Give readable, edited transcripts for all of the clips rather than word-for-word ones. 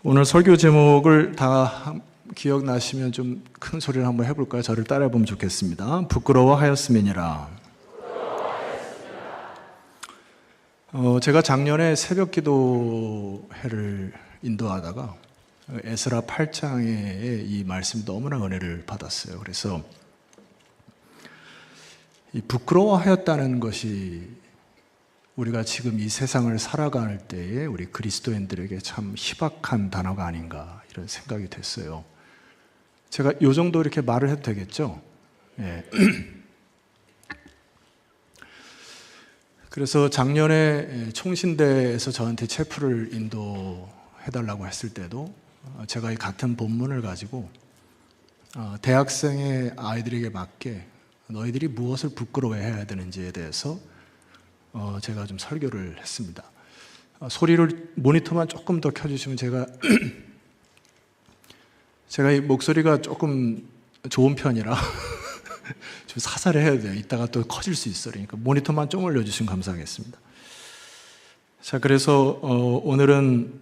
오늘 설교 제목을 다 기억나시면 좀 큰 소리를 한번 해볼까요? 저를 따라해보면 좋겠습니다. 부끄러워하였음이니라. 제가 작년에 새벽 기도회를 인도하다가 에스라 8장의 이 말씀이 너무나 은혜를 받았어요. 그래서 이 부끄러워하였다는 것이 우리가 지금 이 세상을 살아갈 때에 우리 그리스도인들에게 참 희박한 단어가 아닌가 이런 생각이 됐어요. 제가 이 정도 이렇게 말을 해도 되겠죠? 예. 그래서 작년에 총신대에서 저한테 체프를 인도해달라고 했을 때도 제가 이 같은 본문을 가지고 대학생의 아이들에게 맞게 너희들이 무엇을 부끄러워해야 되는지에 대해서 제가 좀 설교를 했습니다. 소리를 모니터만 조금 더 켜주시면 제가 이 목소리가 조금 좋은 편이라 좀 사살해야 돼요. 이따가 또 커질 수 있어요. 그러니까 모니터만 좀 올려주시면 감사하겠습니다. 자, 그래서 오늘은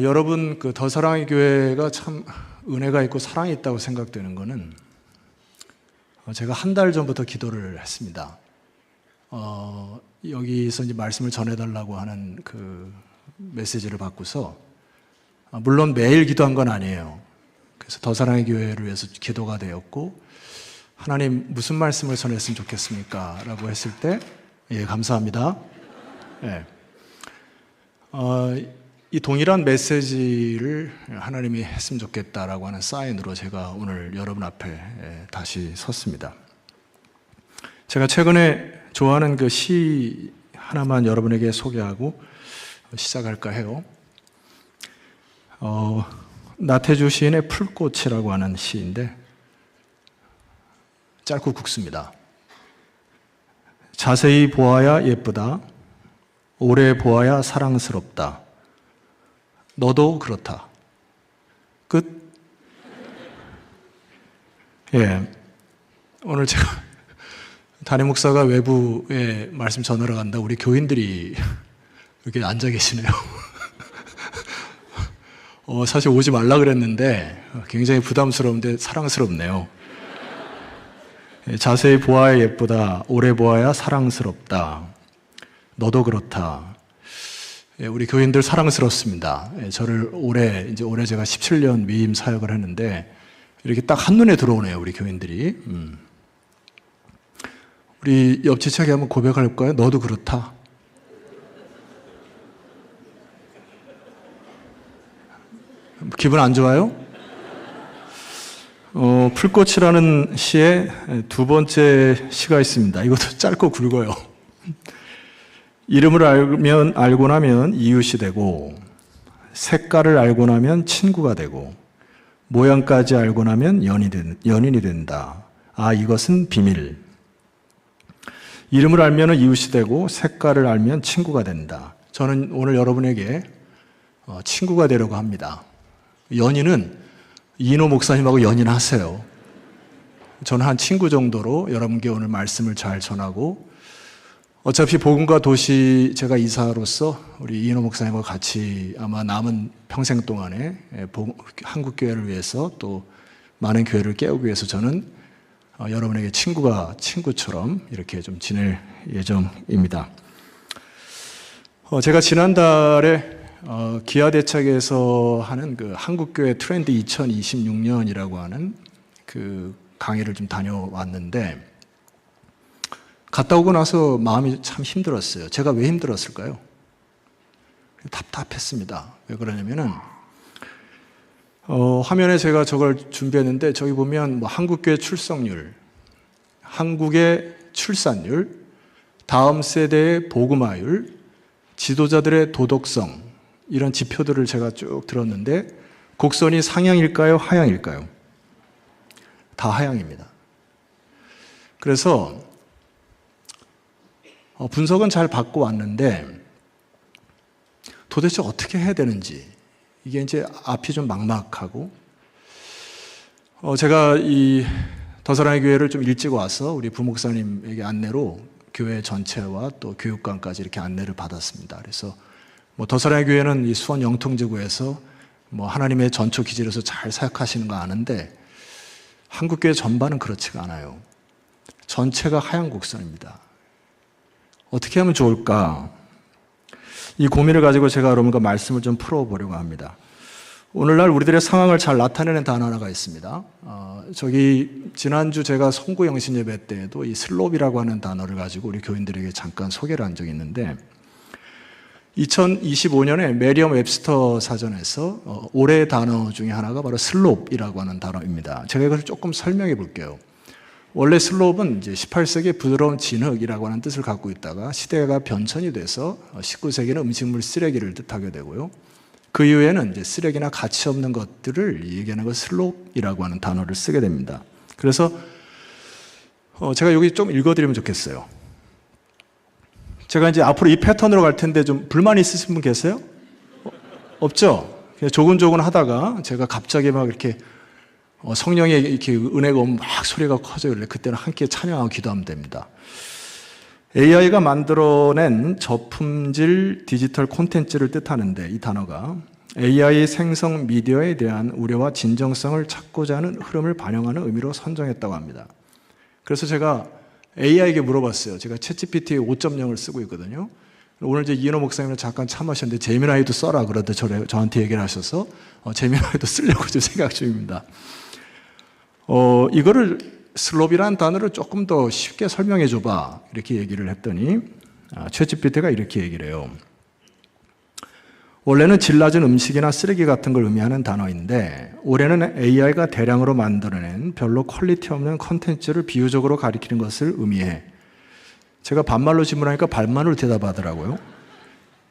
여러분 그 더 사랑의 교회가 참 은혜가 있고 사랑이 있다고 생각되는 거는 제가 한 달 전부터 기도를 했습니다. 여기서 이제 말씀을 전해달라고 하는 그 메시지를 받고서 물론 매일 기도한 건 아니에요. 그래서 더 사랑의 교회를 위해서 기도가 되었고 하나님 무슨 말씀을 전했으면 좋겠습니까? 라고 했을 때 예, 감사합니다. 예. 이 동일한 메시지를 하나님이 했으면 좋겠다라고 하는 사인으로 제가 오늘 여러분 앞에 다시 섰습니다. 제가 최근에 좋아하는 그 시 하나만 여러분에게 소개하고 시작할까 해요. 나태주 시인의 풀꽃이라고 하는 시인데 짧고 굵습니다. 자세히 보아야 예쁘다. 오래 보아야 사랑스럽다. 너도 그렇다. 끝. 예. 오늘 제가 담임 목사가 외부에 말씀 전하러 간다. 우리 교인들이 이렇게 앉아 계시네요. 사실 오지 말라 그랬는데 굉장히 부담스러운데 사랑스럽네요. 자세히 보아야 예쁘다. 오래 보아야 사랑스럽다. 너도 그렇다. 우리 교인들 사랑스럽습니다. 저를 올해 제가 17년 위임 사역을 했는데 이렇게 딱 한눈에 들어오네요. 우리 교인들이. 우리 옆 지체에게 한번 고백할까요? 너도 그렇다. 기분 안 좋아요? 풀꽃이라는 시의 두 번째 시가 있습니다. 이것도 짧고 굵어요. 이름을 알고 나면 이웃이 되고, 색깔을 알고 나면 친구가 되고, 모양까지 알고 나면 연인이 된다. 아, 이것은 비밀. 이름을 알면 이웃이 되고, 색깔을 알면 친구가 된다. 저는 오늘 여러분에게 친구가 되려고 합니다. 연인은 이인호 목사님하고 연인하세요. 저는 한 친구 정도로 여러분께 오늘 말씀을 잘 전하고 어차피 복음과 도시 제가 이사로서 우리 이인호 목사님과 같이 아마 남은 평생 동안에 한국교회를 위해서 또 많은 교회를 깨우기 위해서 저는 여러분에게 친구처럼 이렇게 좀 지낼 예정입니다. 제가 지난달에 기아대책에서 하는 그 한국교회 트렌드 2026년이라고 하는 그 강의를 좀 다녀왔는데 갔다 오고 나서 마음이 참 힘들었어요. 제가 왜 힘들었을까요? 답답했습니다. 왜 그러냐면은 화면에 제가 저걸 준비했는데 저기 보면 뭐 한국교회 출석률, 한국의 출산율, 다음 세대의 복음화율, 지도자들의 도덕성 이런 지표들을 제가 쭉 들었는데 곡선이 상향일까요? 하향일까요? 다 하향입니다. 그래서 분석은 잘 받고 왔는데 도대체 어떻게 해야 되는지 이게 이제 앞이 좀 막막하고 제가 이 더 사랑의 교회를 좀 일찍 와서 우리 부목사님에게 안내로 교회 전체와 또 교육관까지 이렇게 안내를 받았습니다. 그래서 뭐 더사랑의 교회는 이 수원 영통지구에서 뭐 하나님의 전초 기지로서 잘 사역하시는 거 아는데 한국교회 전반은 그렇지가 않아요. 전체가 하얀 곡선입니다. 어떻게 하면 좋을까? 이 고민을 가지고 제가 여러분과 말씀을 좀 풀어보려고 합니다. 오늘날 우리들의 상황을 잘 나타내는 단어 하나가 있습니다. 지난주 제가 송구 영신 예배 때에도 이 슬롭이라고 하는 단어를 가지고 우리 교인들에게 잠깐 소개를 한 적이 있는데 2025년에 메리엄 웹스터 사전에서 올해의 단어 중에 하나가 바로 슬롭이라고 하는 단어입니다. 제가 이것을 조금 설명해 볼게요. 원래 슬롭은 이제 18세기의 부드러운 진흙이라고 하는 뜻을 갖고 있다가 시대가 변천이 돼서 19세기는 음식물 쓰레기를 뜻하게 되고요. 그 이후에는 이제 쓰레기나 가치 없는 것들을 얘기하는 것 슬롭이라고 하는 단어를 쓰게 됩니다. 그래서 제가 여기 좀 읽어드리면 좋겠어요. 제가 이제 앞으로 이 패턴으로 갈 텐데 좀 불만 있으신 분 계세요? 없죠? 그냥 조근조근 하다가 제가 갑자기 막 이렇게 성령의 이렇게 은혜가 오면 막 소리가 커져요. 그때는 함께 찬양하고 기도하면 됩니다. AI가 만들어낸 저품질 디지털 콘텐츠를 뜻하는데 이 단어가 AI 생성 미디어에 대한 우려와 진정성을 찾고자 하는 흐름을 반영하는 의미로 선정했다고 합니다. 그래서 제가 AI에게 물어봤어요. 제가 챗GPT 5.0을 쓰고 있거든요. 오늘 이제 이현호 목사님을 잠깐 참으셨는데 제미나이도 써라 그러더니 저한테 얘기를 하셔서 제미나이도 쓰려고 좀 생각 중입니다. 이거를 슬롭이라는 단어를 조금 더 쉽게 설명해 줘봐 이렇게 얘기를 했더니 챗GPT가 이렇게 얘기를 해요. 원래는 질 낮은 음식이나 쓰레기 같은 걸 의미하는 단어인데 올해는 AI가 대량으로 만들어낸 별로 퀄리티 없는 콘텐츠를 비유적으로 가리키는 것을 의미해. 제가 반말로 질문하니까 반말로 대답하더라고요.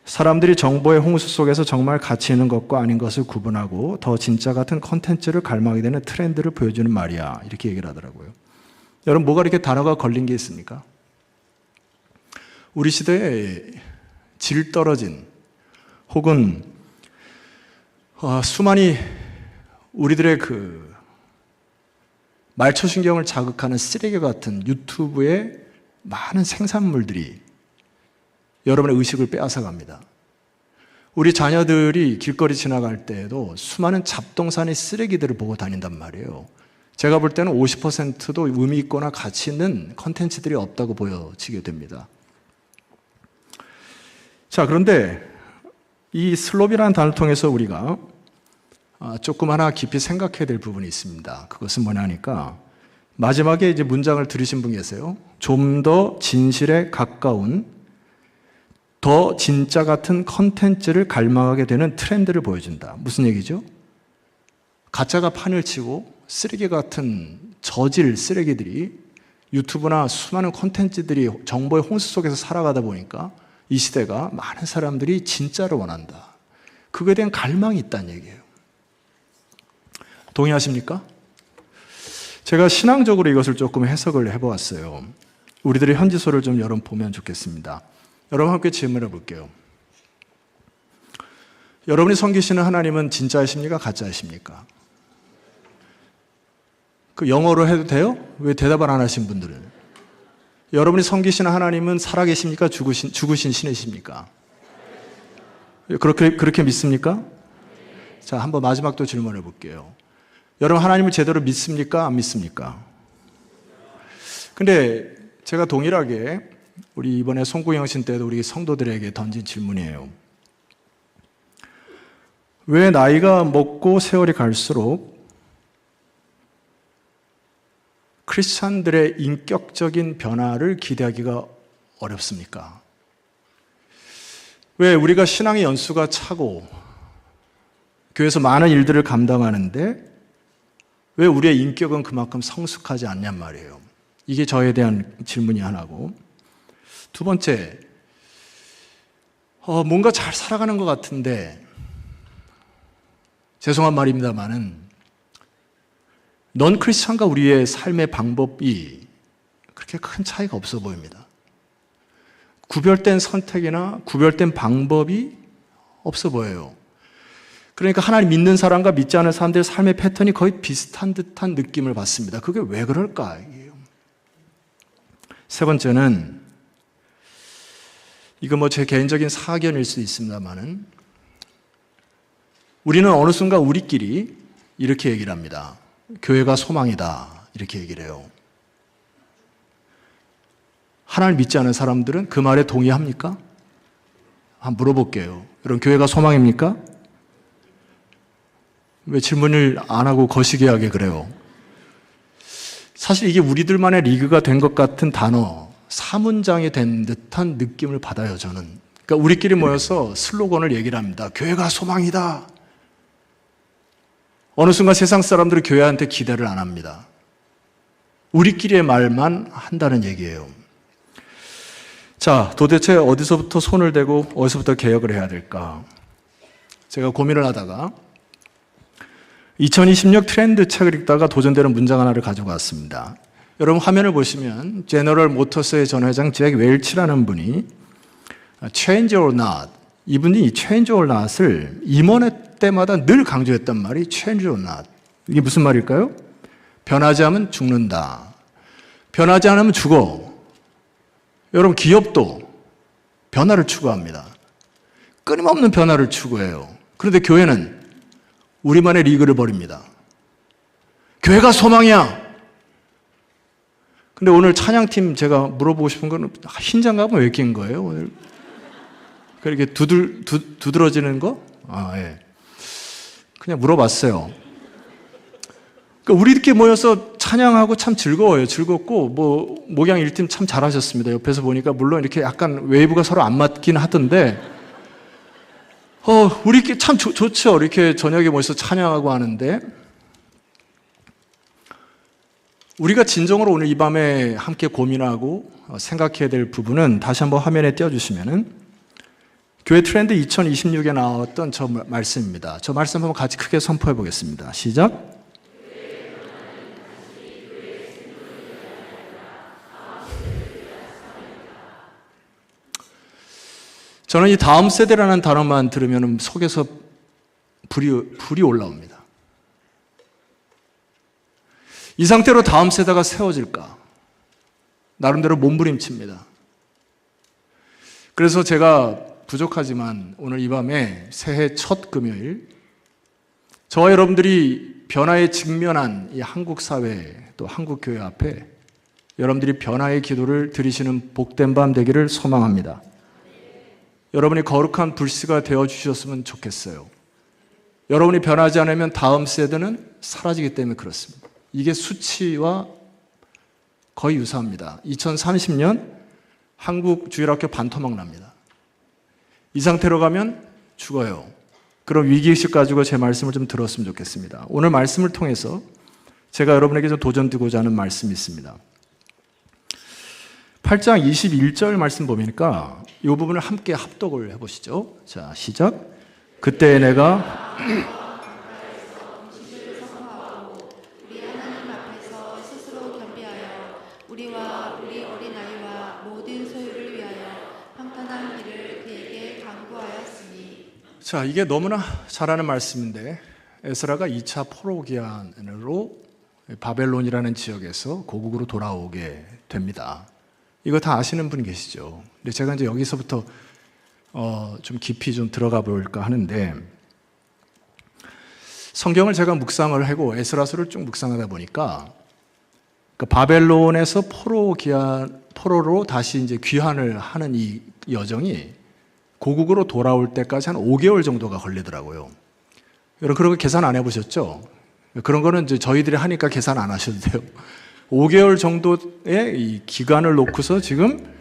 사람들이 정보의 홍수 속에서 정말 가치 있는 것과 아닌 것을 구분하고 더 진짜 같은 콘텐츠를 갈망하게 되는 트렌드를 보여주는 말이야 이렇게 얘기를 하더라고요. 여러분 뭐가 이렇게 단어가 걸린 게 있습니까? 우리 시대에 질 떨어진 혹은 수많이 우리들의 그 말초신경을 자극하는 쓰레기 같은 유튜브의 많은 생산물들이 여러분의 의식을 빼앗아갑니다. 우리 자녀들이 길거리 지나갈 때에도 수많은 잡동사니 쓰레기들을 보고 다닌단 말이에요. 제가 볼 때는 50%도 의미 있거나 가치 있는 컨텐츠들이 없다고 보여지게 됩니다. 자, 그런데 이 슬롭이라는 단어를 통해서 우리가 조금 하나 깊이 생각해야 될 부분이 있습니다. 그것은 뭐냐니까 마지막에 이제 문장을 들으신 분 계세요. 좀 더 진실에 가까운 더 진짜 같은 컨텐츠를 갈망하게 되는 트렌드를 보여준다. 무슨 얘기죠? 가짜가 판을 치고 쓰레기 같은 저질 쓰레기들이 유튜브나 수많은 컨텐츠들이 정보의 홍수 속에서 살아가다 보니까 이 시대가 많은 사람들이 진짜를 원한다. 그거에 대한 갈망이 있다는 얘기예요. 동의하십니까? 제가 신앙적으로 이것을 조금 해석을 해보았어요. 우리들의 현지소를 좀 여러분 보면 좋겠습니다. 여러분 함께 질문해 볼게요. 여러분이 섬기시는 하나님은 진짜이십니까? 가짜이십니까? 그 영어로 해도 돼요? 왜 대답을 안 하신 분들은? 여러분이 섬기시는 하나님은 살아계십니까? 죽으신 신이십니까? 그렇게 믿습니까? 자, 한번 마지막 또 질문해 볼게요. 여러분 하나님을 제대로 믿습니까? 안 믿습니까? 근데 제가 동일하게 우리 이번에 송구영신 때도 우리 성도들에게 던진 질문이에요. 왜 나이가 먹고 세월이 갈수록 크리스찬들의 인격적인 변화를 기대하기가 어렵습니까? 왜 우리가 신앙의 연수가 차고 교회에서 많은 일들을 감당하는데 왜 우리의 인격은 그만큼 성숙하지 않냔 말이에요. 이게 저에 대한 질문이 하나고, 두 번째, 뭔가 잘 살아가는 것 같은데 죄송한 말입니다만은 넌 크리스찬과 우리의 삶의 방법이 그렇게 큰 차이가 없어 보입니다. 구별된 선택이나 구별된 방법이 없어 보여요. 그러니까 하나님 믿는 사람과 믿지 않는 사람들의 삶의 패턴이 거의 비슷한 듯한 느낌을 받습니다. 그게 왜 그럴까? 세 번째는 이거 뭐 제 개인적인 사견일 수도 있습니다만은 우리는 어느 순간 우리끼리 이렇게 얘기를 합니다. 교회가 소망이다. 이렇게 얘기를 해요. 하나님을 믿지 않은 사람들은 그 말에 동의합니까? 한번 물어볼게요. 여러분, 교회가 소망입니까? 왜 질문을 안 하고 거시기하게 그래요? 사실 이게 우리들만의 리그가 된 것 같은 단어, 사문장이 된 듯한 느낌을 받아요, 저는. 그러니까 우리끼리 모여서 슬로건을 얘기를 합니다. 교회가 소망이다. 어느 순간 세상 사람들은 교회한테 기대를 안 합니다. 우리끼리의 말만 한다는 얘기예요. 자, 도대체 어디서부터 손을 대고 어디서부터 개혁을 해야 될까? 제가 고민을 하다가 2026 트렌드 책을 읽다가 도전되는 문장 하나를 가지고 왔습니다. 여러분 화면을 보시면 제너럴 모터스의 전 회장 잭 웰치라는 분이 Change or not, 이분이 Change or not을 임원회 때마다 늘 강조했단 말이 Change or not. 이게 무슨 말일까요? 변하지 않으면 죽는다. 변하지 않으면 죽어. 여러분 기업도 변화를 추구합니다. 끊임없는 변화를 추구해요. 그런데 교회는 우리만의 리그를 벌입니다. 교회가 소망이야. 근데 오늘 찬양팀 제가 물어보고 싶은 건 흰 장갑은 왜 낀 거예요? 오늘 그렇게 두드러지는 거? 예. 그냥 물어봤어요. 그러니까 우리 이렇게 모여서 찬양하고 참 즐거워요. 즐겁고 뭐 목양 1팀 참 잘하셨습니다. 옆에서 보니까 물론 이렇게 약간 웨이브가 서로 안 맞긴 하던데 우리 이렇게 참 좋죠. 이렇게 저녁에 모여서 찬양하고 하는데 우리가 진정으로 오늘 이 밤에 함께 고민하고 생각해야 될 부분은 다시 한번 화면에 띄워주시면은 교회 트렌드 2026에 나왔던 저 말씀입니다. 저 말씀 한번 같이 크게 선포해 보겠습니다. 시작. 저는 이 다음 세대라는 단어만 들으면 속에서 불이 올라옵니다. 이 상태로 다음 세대가 세워질까? 나름대로 몸부림칩니다. 그래서 제가 부족하지만 오늘 이 밤에 새해 첫 금요일 저와 여러분들이 변화에 직면한 이 한국 사회 또 한국 교회 앞에 여러분들이 변화의 기도를 드리시는 복된 밤 되기를 소망합니다. 여러분이 거룩한 불씨가 되어주셨으면 좋겠어요. 여러분이 변하지 않으면 다음 세대는 사라지기 때문에 그렇습니다. 이게 수치와 거의 유사합니다. 2030년 한국 주일학교 반토막 납니다. 이 상태로 가면 죽어요. 그런 위기의식 가지고 제 말씀을 좀 들었으면 좋겠습니다. 오늘 말씀을 통해서 제가 여러분에게 좀 도전드리고자 하는 말씀이 있습니다. 8장 21절 말씀 보니까 이 부분을 함께 합독을 해보시죠. 자, 시작. 그때 내가 우리와 우리 어린아이와 모든 소유를 위하여 평탄한 길을 그에게 강구하였으니. 자, 이게 너무나 잘 아는 말씀인데 에스라가 2차 포로기한으로 바벨론이라는 지역에서 고국으로 돌아오게 됩니다. 이거 다 아시는 분 계시죠? 근데 제가 이제 여기서부터 좀 깊이 좀 들어가 볼까 하는데 성경을 제가 묵상을 하고 에스라서를 쭉 묵상하다 보니까 그 바벨론에서 포로로 다시 이제 귀환을 하는 이 여정이 고국으로 돌아올 때까지 한 5개월 정도가 걸리더라고요. 여러분 그런 거 계산 안 해보셨죠? 그런 거는 이제 저희들이 하니까 계산 안 하셔도 돼요. 5개월 정도의 이 기간을 놓고서 지금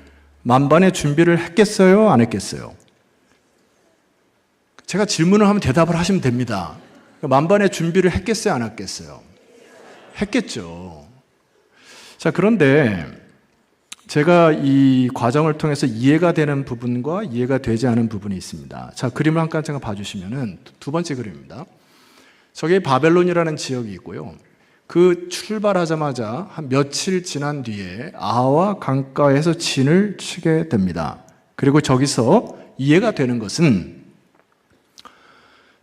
만반의 준비를 했겠어요? 안 했겠어요? 제가 질문을 하면 대답을 하시면 됩니다. 만반의 준비를 했겠어요? 안 했겠어요? 했겠죠. 자, 그런데 제가 이 과정을 통해서 이해가 되는 부분과 이해가 되지 않은 부분이 있습니다. 자, 그림을 한 칸 봐주시면은 두 번째 그림입니다. 저게 바벨론이라는 지역이 있고요. 그 출발하자마자 한 며칠 지난 뒤에 아와 강가에서 진을 치게 됩니다. 그리고 저기서 이해가 되는 것은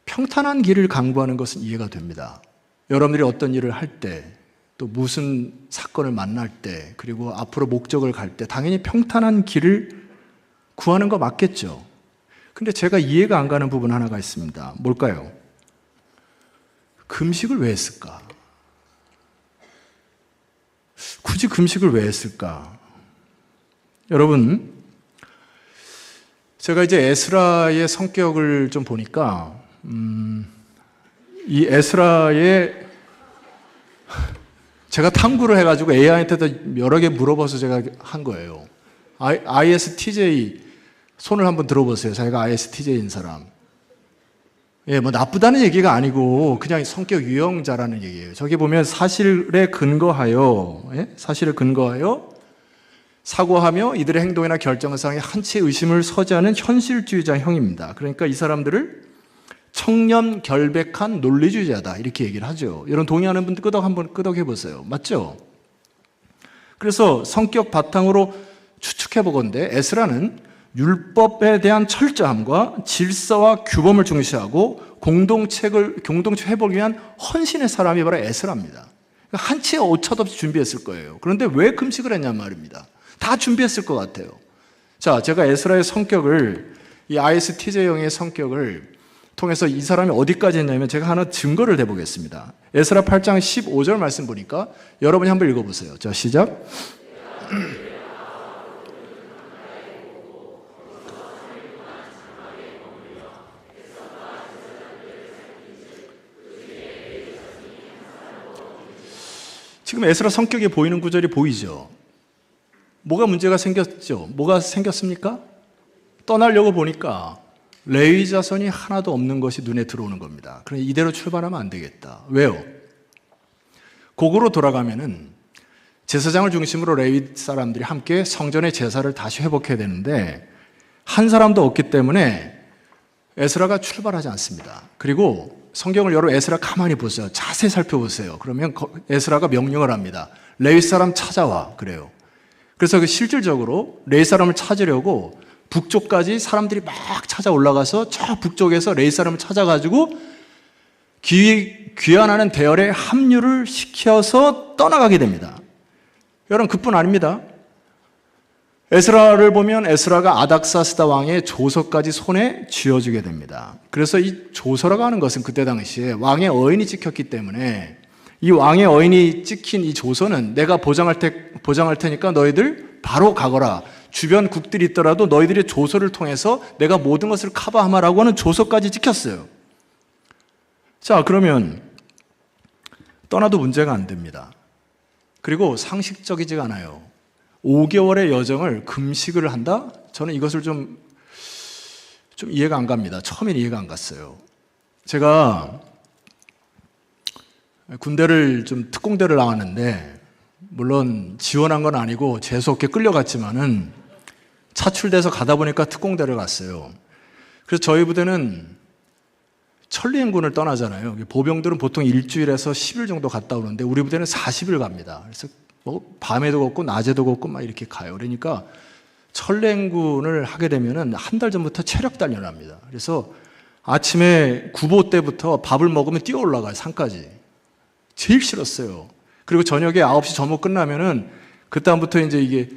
평탄한 길을 강구하는 것은 이해가 됩니다. 여러분들이 어떤 일을 할 때, 또 무슨 사건을 만날 때, 그리고 앞으로 목적을 갈 때 당연히 평탄한 길을 구하는 거 맞겠죠. 근데 제가 이해가 안 가는 부분 하나가 있습니다. 뭘까요? 금식을 왜 했을까? 굳이 금식을 왜 했을까? 여러분, 제가 이제 에스라의 성격을 좀 보니까, 이 에스라의 제가 탐구를 해가지고 AI한테도 여러 개 물어봐서 제가 한 거예요. ISTJ 손을 한번 들어보세요. 자기가 ISTJ인 사람. 예, 뭐 나쁘다는 얘기가 아니고 그냥 성격 유형자라는 얘기예요. 저기 보면 사실에 근거하여, 예? 사실에 근거하여 사고하며 이들의 행동이나 결정상에 한치 의심을 서지하는 현실주의자형입니다. 그러니까 이 사람들을 청렴 결백한 논리주의자다 이렇게 얘기를 하죠. 여러분 동의하는 분들 한번 끄덕해 보세요. 맞죠? 그래서 성격 바탕으로 추측해 보건대 에스라는 율법에 대한 철저함과 질서와 규범을 중시하고 공동체 회복을 위한 헌신의 사람이 바로 에스라입니다. 한치의 오차도 없이 준비했을 거예요. 그런데 왜 금식을 했냔 말입니다. 다 준비했을 것 같아요. 자, 제가 에스라의 성격을, 이 ISTJ형의 성격을 통해서 이 사람이 어디까지 했냐면 제가 하나 증거를 대보겠습니다. 에스라 8장 15절 말씀 보니까 여러분이 한번 읽어보세요. 자, 시작. 지금 에스라 성격에 보이는 구절이 보이죠? 뭐가 문제가 생겼죠? 뭐가 생겼습니까? 떠나려고 보니까 레위 자손이 하나도 없는 것이 눈에 들어오는 겁니다. 그럼 이대로 출발하면 안 되겠다. 왜요? 고구로 돌아가면은 제사장을 중심으로 레위 사람들이 함께 성전의 제사를 다시 회복해야 되는데 한 사람도 없기 때문에 에스라가 출발하지 않습니다. 그리고 성경을 열어 에스라 가만히 보세요. 자세히 살펴보세요. 그러면 에스라가 명령을 합니다. 레위 사람 찾아와. 그래요. 그래서 실질적으로 레위 사람을 찾으려고 북쪽까지 사람들이 막 찾아 올라가서 저 북쪽에서 레위 사람을 찾아가지고 귀환하는 대열에 합류를 시켜서 떠나가게 됩니다. 여러분 그뿐 아닙니다. 에스라를 보면 에스라가 아닥사스다 왕의 조서까지 손에 쥐어주게 됩니다. 그래서 이 조서라고 하는 것은 그때 당시에 왕의 어인이 찍혔기 때문에 이 왕의 어인이 찍힌 이 조서는 내가 보장할 테니까 너희들 바로 가거라. 주변 국들이 있더라도 너희들의 조서를 통해서 내가 모든 것을 커버하마라고 하는 조서까지 찍혔어요. 자, 그러면 떠나도 문제가 안 됩니다. 그리고 상식적이지가 않아요. 5개월의 여정을 금식을 한다? 저는 이것을 좀 이해가 안 갑니다. 처음엔 이해가 안 갔어요. 제가 군대를 특공대를 나왔는데 물론 지원한 건 아니고 재수없게 끌려갔지만은 차출돼서 가다 보니까 특공대를 갔어요. 그래서 저희 부대는 천리행군을 떠나잖아요. 보병들은 보통 일주일에서 10일 정도 갔다 오는데 우리 부대는 40일 갑니다. 그래서 뭐 밤에도 걷고 낮에도 걷고 막 이렇게 가요. 그러니까 천리행군을 하게 되면은 한 달 전부터 체력 단련을 합니다. 그래서 아침에 구보 때부터 밥을 먹으면 뛰어 올라가요. 산까지. 제일 싫었어요. 그리고 저녁에 9시 점호 끝나면은 그다음부터 이제 이게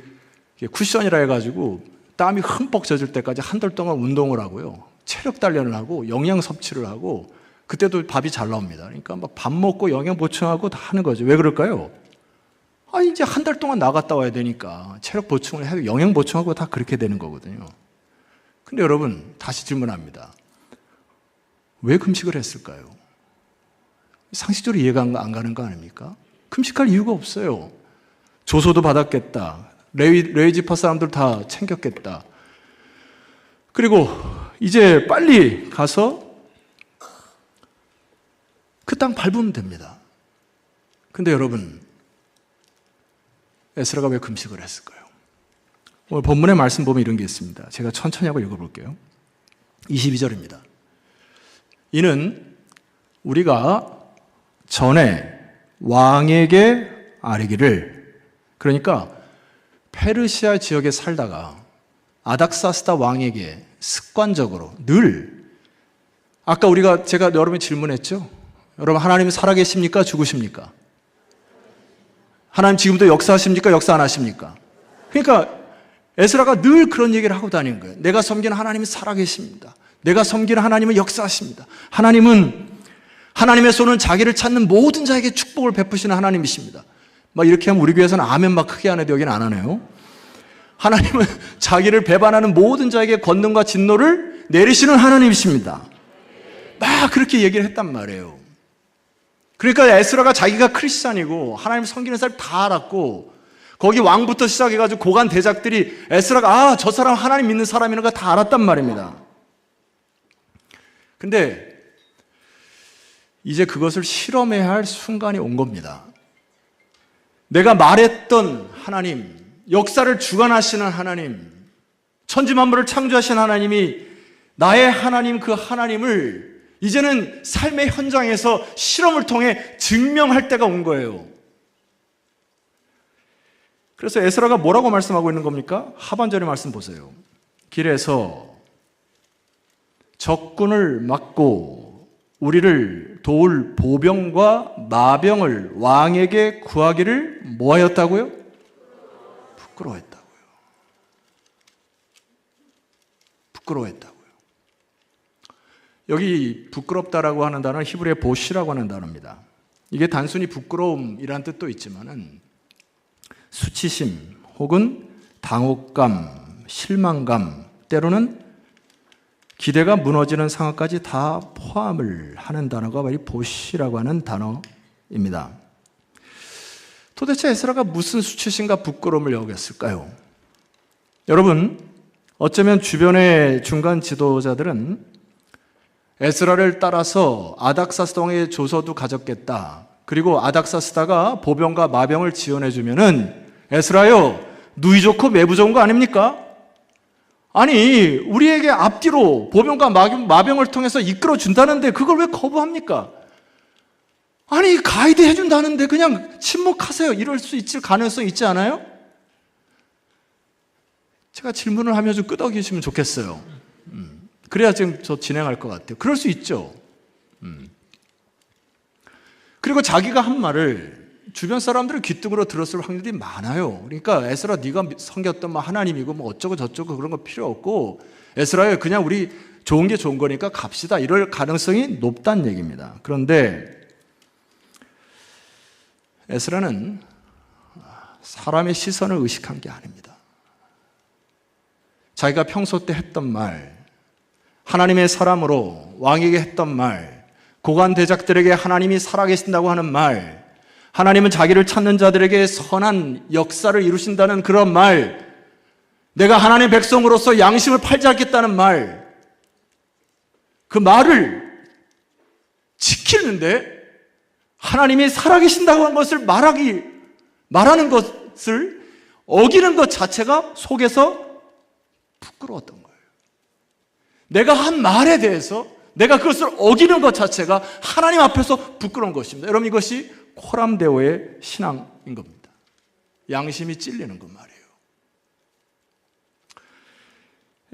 쿠션이라 해가지고 땀이 흠뻑 젖을 때까지 한 달 동안 운동을 하고요. 체력 단련을 하고 영양 섭취를 하고 그때도 밥이 잘 나옵니다. 그러니까 막 밥 먹고 영양 보충하고 다 하는 거죠. 왜 그럴까요? 이제 한 달 동안 나갔다 와야 되니까 체력 보충을 해도 영양 보충하고 다 그렇게 되는 거거든요. 근데 여러분 다시 질문합니다. 왜 금식을 했을까요? 상식적으로 이해가 안 가는 거 아닙니까? 금식할 이유가 없어요. 조소도 받았겠다. 레위 지파 사람들 다 챙겼겠다. 그리고 이제 빨리 가서 그 땅 밟으면 됩니다. 근데 여러분 에스라가 왜 금식을 했을까요? 오늘 본문의 말씀 보면 이런 게 있습니다. 제가 천천히 하고 읽어볼게요. 22절입니다. 이는 우리가 전에 왕에게 아뢰기를, 그러니까 페르시아 지역에 살다가 아닥사스다 왕에게 습관적으로 늘, 아까 제가 여러분이 질문했죠? 여러분 하나님은 살아계십니까? 죽으십니까? 하나님 지금도 역사하십니까? 역사 안 하십니까? 그러니까 에스라가 늘 그런 얘기를 하고 다니는 거예요. 내가 섬기는 하나님이 살아계십니다. 내가 섬기는 하나님은 역사하십니다. 하나님은 하나님의 손은 자기를 찾는 모든 자에게 축복을 베푸시는 하나님이십니다. 막 이렇게 하면 우리 교회에서는 아멘 막 크게 하는데 여기는 안 하네요. 하나님은 자기를 배반하는 모든 자에게 권능과 진노를 내리시는 하나님이십니다. 막 그렇게 얘기를 했단 말이에요. 그러니까 에스라가 자기가 크리스찬이고 하나님 섬기는 사람 다 알았고, 거기 왕부터 시작해가지고 고관 대작들이 에스라가 저 사람 하나님 믿는 사람이라는 거 다 알았단 말입니다. 근데 이제 그것을 실험해야 할 순간이 온 겁니다. 내가 말했던 하나님, 역사를 주관하시는 하나님, 천지만물을 창조하신 하나님이 나의 하나님, 그 하나님을 이제는 삶의 현장에서 실험을 통해 증명할 때가 온 거예요. 그래서 에스라가 뭐라고 말씀하고 있는 겁니까? 하반절의 말씀 보세요. 길에서 적군을 막고 우리를 도울 보병과 마병을 왕에게 구하기를 뭐하였다고요? 부끄러워했다고요. 부끄러워했다고요. 여기 부끄럽다라고 하는 단어는 히브리의 보시라고 하는 단어입니다. 이게 단순히 부끄러움이란 뜻도 있지만은 수치심 혹은 당혹감, 실망감, 때로는 기대가 무너지는 상황까지 다 포함을 하는 단어가 바로 보시라고 하는 단어입니다. 도대체 에스라가 무슨 수치심과 부끄러움을 여겼을까요? 여러분, 어쩌면 주변의 중간 지도자들은 에스라를 따라서 아닥사스당의 조서도 가졌겠다. 그리고 아닥사스다가 보병과 마병을 지원해주면은 에스라요, 누이 좋고 매부 좋은 거 아닙니까? 아니, 우리에게 앞뒤로 보병과 마병을 통해서 이끌어 준다는데 그걸 왜 거부합니까? 아니, 가이드 해준다는데 그냥 침묵하세요. 이럴 수 있을 가능성이 있지 않아요? 제가 질문을 하면 좀 끄덕이시면 좋겠어요. 그래야 지금 저 진행할 것 같아요. 그럴 수 있죠. 그리고 자기가 한 말을 주변 사람들은 귀뚱으로 들었을 확률이 많아요. 그러니까 에스라 네가 섬겼던 하나님이고 뭐 어쩌고 저쩌고 그런 거 필요 없고, 에스라야 그냥 우리 좋은 게 좋은 거니까 갑시다, 이럴 가능성이 높다는 얘기입니다. 그런데 에스라는 사람의 시선을 의식한 게 아닙니다. 자기가 평소 때 했던 말, 하나님의 사람으로 왕에게 했던 말, 고관 대작들에게 하나님이 살아계신다고 하는 말, 하나님은 자기를 찾는 자들에게 선한 역사를 이루신다는 그런 말, 내가 하나님의 백성으로서 양심을 팔지 않겠다는 말, 그 말을 지키는데 하나님이 살아계신다고 한 것을 말하는 것을 어기는 것 자체가 속에서 부끄러웠던 거예요. 내가 한 말에 대해서 내가 그것을 어기는 것 자체가 하나님 앞에서 부끄러운 것입니다. 여러분, 이것이 코람데오의 신앙인 겁니다. 양심이 찔리는 것 말이에요.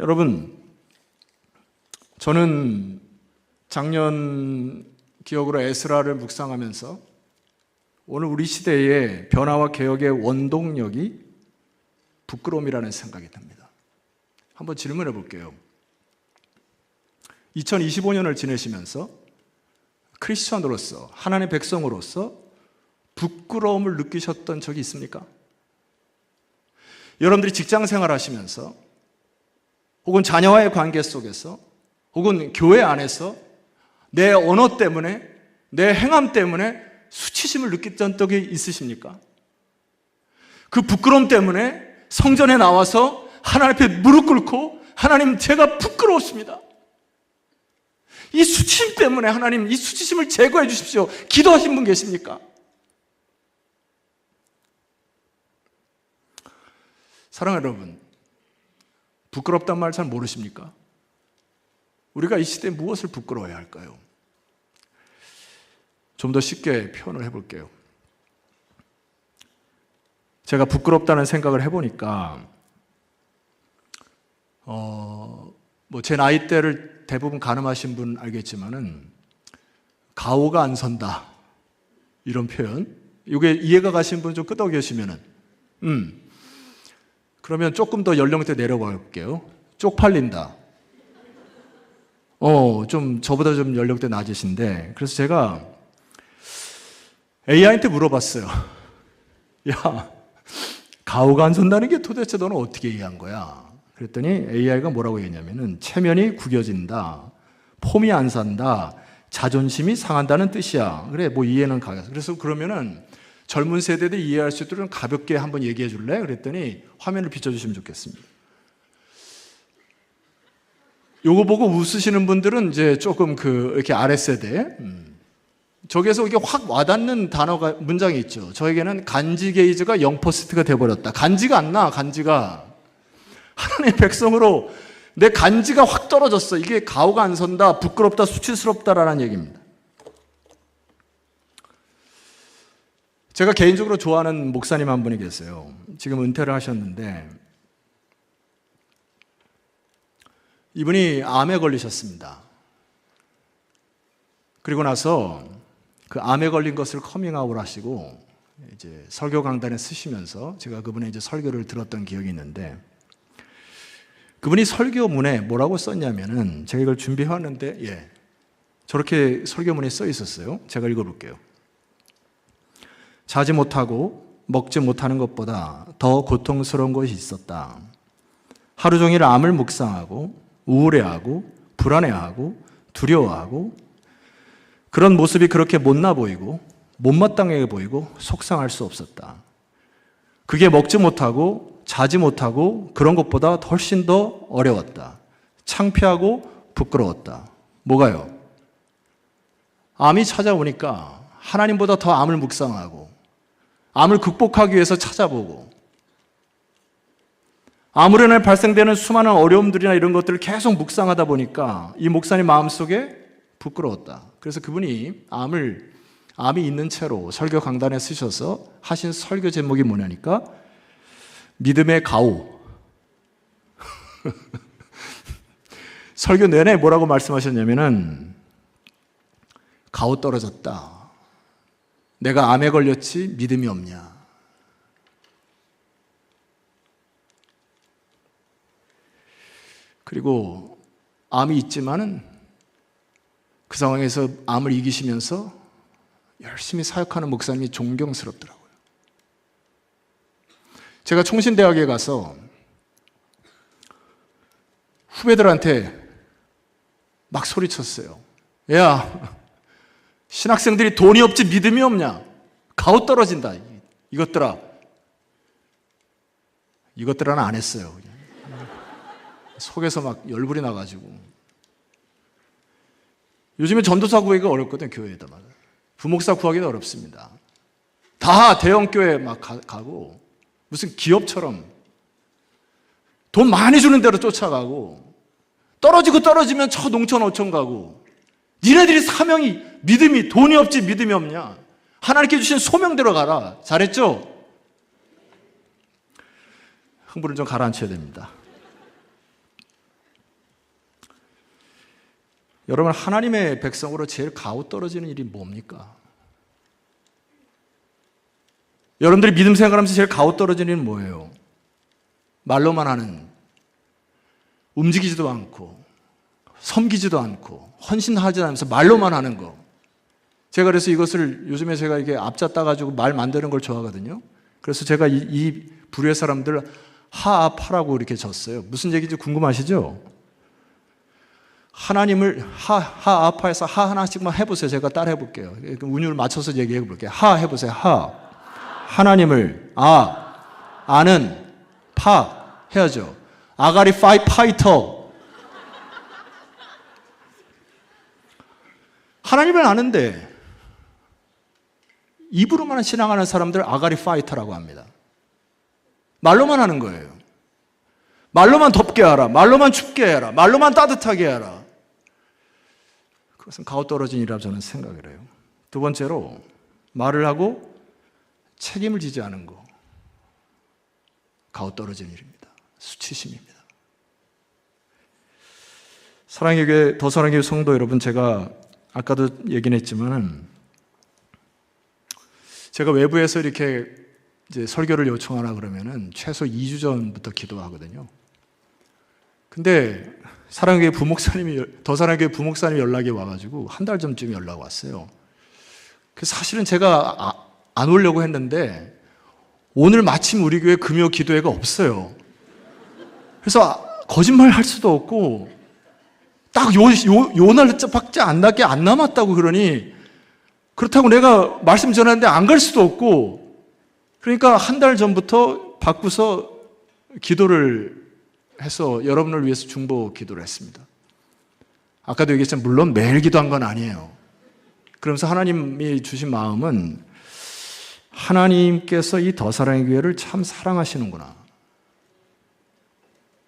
여러분, 저는 작년 기억으로 에스라를 묵상하면서 오늘 우리 시대의 변화와 개혁의 원동력이 부끄러움이라는 생각이 듭니다. 한번 질문해 볼게요. 2025년을 지내시면서 크리스천으로서, 하나님의 백성으로서 부끄러움을 느끼셨던 적이 있습니까? 여러분들이 직장 생활 하시면서 혹은 자녀와의 관계 속에서 혹은 교회 안에서 내 언어 때문에, 내 행함 때문에 수치심을 느꼈던 적이 있으십니까? 그 부끄러움 때문에 성전에 나와서 하나님 앞에 무릎 꿇고 하나님, 제가 부끄러웠습니다. 이 수치심 때문에 하나님, 이 수치심을 제거해 주십시오. 기도하신 분 계십니까? 사랑하는 여러분, 부끄럽단 말 잘 모르십니까? 우리가 이 시대에 무엇을 부끄러워해야 할까요? 좀 더 쉽게 표현을 해볼게요. 제가 부끄럽다는 생각을 해보니까 제 나이대를 대부분 가늠하신 분 알겠지만은 가오가 안 선다, 이런 표현, 이게 이해가 가신 분 좀 끄덕여시면은 그러면 조금 더 연령대 내려가 볼게요. 쪽팔린다. 좀 저보다 좀 연령대 낮으신데, 그래서 제가 AI한테 물어봤어요. 야, 가오가 안 선다는 게 도대체 너는 어떻게 이해한 거야? 그랬더니 AI가 뭐라고 했냐면은 체면이 구겨진다, 폼이 안 산다, 자존심이 상한다는 뜻이야. 그래, 뭐 이해는 가겠어. 그래서 그러면은 젊은 세대들이 이해할 수 있도록 가볍게 한번 얘기해 줄래? 그랬더니 화면을 비춰주시면 좋겠습니다. 요거 보고 웃으시는 분들은 이제 조금 이렇게 아랫세대. 저기에서 이게 확 와닿는 단어가, 문장이 있죠. 저에게는 간지 게이지가 0%가 돼버렸다. 간지가 안 나, 간지가. 하나님의 백성으로 내 간지가 확 떨어졌어. 이게 가오가 안 선다, 부끄럽다, 수치스럽다라는 얘기입니다. 제가 개인적으로 좋아하는 목사님 한 분이 계세요. 지금 은퇴를 하셨는데, 이분이 암에 걸리셨습니다. 그리고 나서 그 암에 걸린 것을 커밍아웃 하시고 이제 설교 강단에 쓰시면서 제가 그분의 이제 설교를 들었던 기억이 있는데, 그분이 설교문에 뭐라고 썼냐면은, 제가 이걸 준비해 왔는데, 저렇게 설교문에 써 있었어요. 제가 읽어볼게요. 자지 못하고 먹지 못하는 것보다 더 고통스러운 것이 있었다. 하루 종일 암을 묵상하고 우울해하고 불안해하고 두려워하고, 그런 모습이 그렇게 못나 보이고 못마땅해 보이고 속상할 수 없었다. 그게 먹지 못하고 자지 못하고 그런 것보다 훨씬 더 어려웠다. 창피하고 부끄러웠다. 뭐가요? 암이 찾아오니까 하나님보다 더 암을 묵상하고 암을 극복하기 위해서 찾아보고, 암으로 인해 발생되는 수많은 어려움들이나 이런 것들을 계속 묵상하다 보니까 이 목사님 마음속에 부끄러웠다. 그래서 그분이 암이 있는 채로 설교 강단에 쓰셔서 하신 설교 제목이 뭐냐니까, 믿음의 가오. 설교 내내 뭐라고 말씀하셨냐면은, 가오 떨어졌다. 내가 암에 걸렸지 믿음이 없냐. 그리고 암이 있지만은 그 상황에서 암을 이기시면서 열심히 사역하는 목사님이 존경스럽더라고요. 제가 총신대학에 가서 후배들한테 막 소리쳤어요. 야, 신학생들이 돈이 없지 믿음이 없냐? 가오 떨어진다. 이것들아는 안 했어요. 속에서 막 열불이 나가지고. 요즘에 전도사 구하기가 어렵거든요, 교회에다. 부목사 구하기도 어렵습니다. 다 대형교회 막 가고, 무슨 기업처럼 돈 많이 주는 대로 쫓아가고, 떨어지면 저 농촌 어촌 가고, 니네들이 사명이 믿음이, 돈이 없지 믿음이 없냐? 하나님께 주신 소명대로 가라. 잘했죠? 흥분을 좀 가라앉혀야 됩니다. 여러분, 하나님의 백성으로 제일 가오 떨어지는 일이 뭡니까? 여러분들이 믿음 생활하면서 제일 가오 떨어지는 일은 뭐예요? 말로만 하는, 움직이지도 않고 섬기지도 않고 헌신하지 않으면서 말로만 하는 거. 제가 그래서 이것을 요즘에 제가 이게 앞자 따가지고 말 만드는 걸 좋아하거든요. 그래서 제가 이 부류의 사람들 하아파라고 이렇게 졌어요. 무슨 얘기인지 궁금하시죠? 하나님을 하아파에서 하 하나씩만 해보세요. 제가 따라 해볼게요. 운율 맞춰서 얘기해 볼게요. 하 해보세요. 하나님을 아는 파 해야죠. 아가리 파이터. 하나님을 아는데 입으로만 신앙하는 사람들 아가리 파이터라고 합니다. 말로만 하는 거예요. 말로만 덥게 하라, 말로만 춥게 해라, 말로만 따뜻하게 해라. 그것은 가오 떨어진 일이라고 저는 생각을 해요. 두 번째로, 말을 하고 책임을 지지 않은 거. 가오 떨어진 일입니다. 수치심입니다. 사랑의 교회, 더 사랑의 교회 성도 여러분, 제가 아까도 얘기는 했지만, 제가 외부에서 이렇게 이제 설교를 요청하라 그러면은 최소 2주 전부터 기도하거든요. 근데 사랑교회 부목사님이 연락이 와가지고 한 달 전쯤 연락 왔어요. 그래서 사실은 제가 안 오려고 했는데 오늘 마침 우리 교회 금요 기도회가 없어요. 그래서 거짓말 할 수도 없고 딱 요 날짜밖에 안 남았다고 그러니 그렇다고 내가 말씀 전하는데 안 갈 수도 없고 그러니까 한 달 전부터 바꾸서 기도를 해서 여러분을 위해서 중보 기도를 했습니다. 아까도 얘기했지만 물론 매일 기도한 건 아니에요. 그러면서 하나님이 주신 마음은 하나님께서 이 더 사랑의 교회를 참 사랑하시는구나.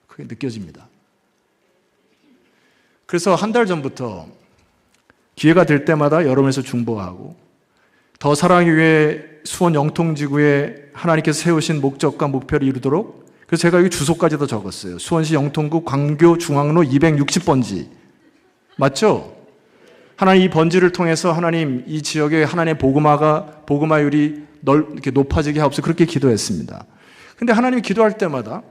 그게 느껴집니다. 그래서 한 달 전부터 기회가 될 때마다 여러분에서 중보하고 더 사랑의 교회 수원 영통지구에 하나님께서 세우신 목적과 목표를 이루도록 그래서 제가 여기 주소까지도 적었어요. 수원시 영통구 광교 중앙로 260번지. 맞죠? 하나님 이 번지를 통해서 하나님 이 지역에 하나님의 복음화율이 이렇게 높아지게 하옵소서 그렇게 기도했습니다. 근데 하나님이 기도할 때마다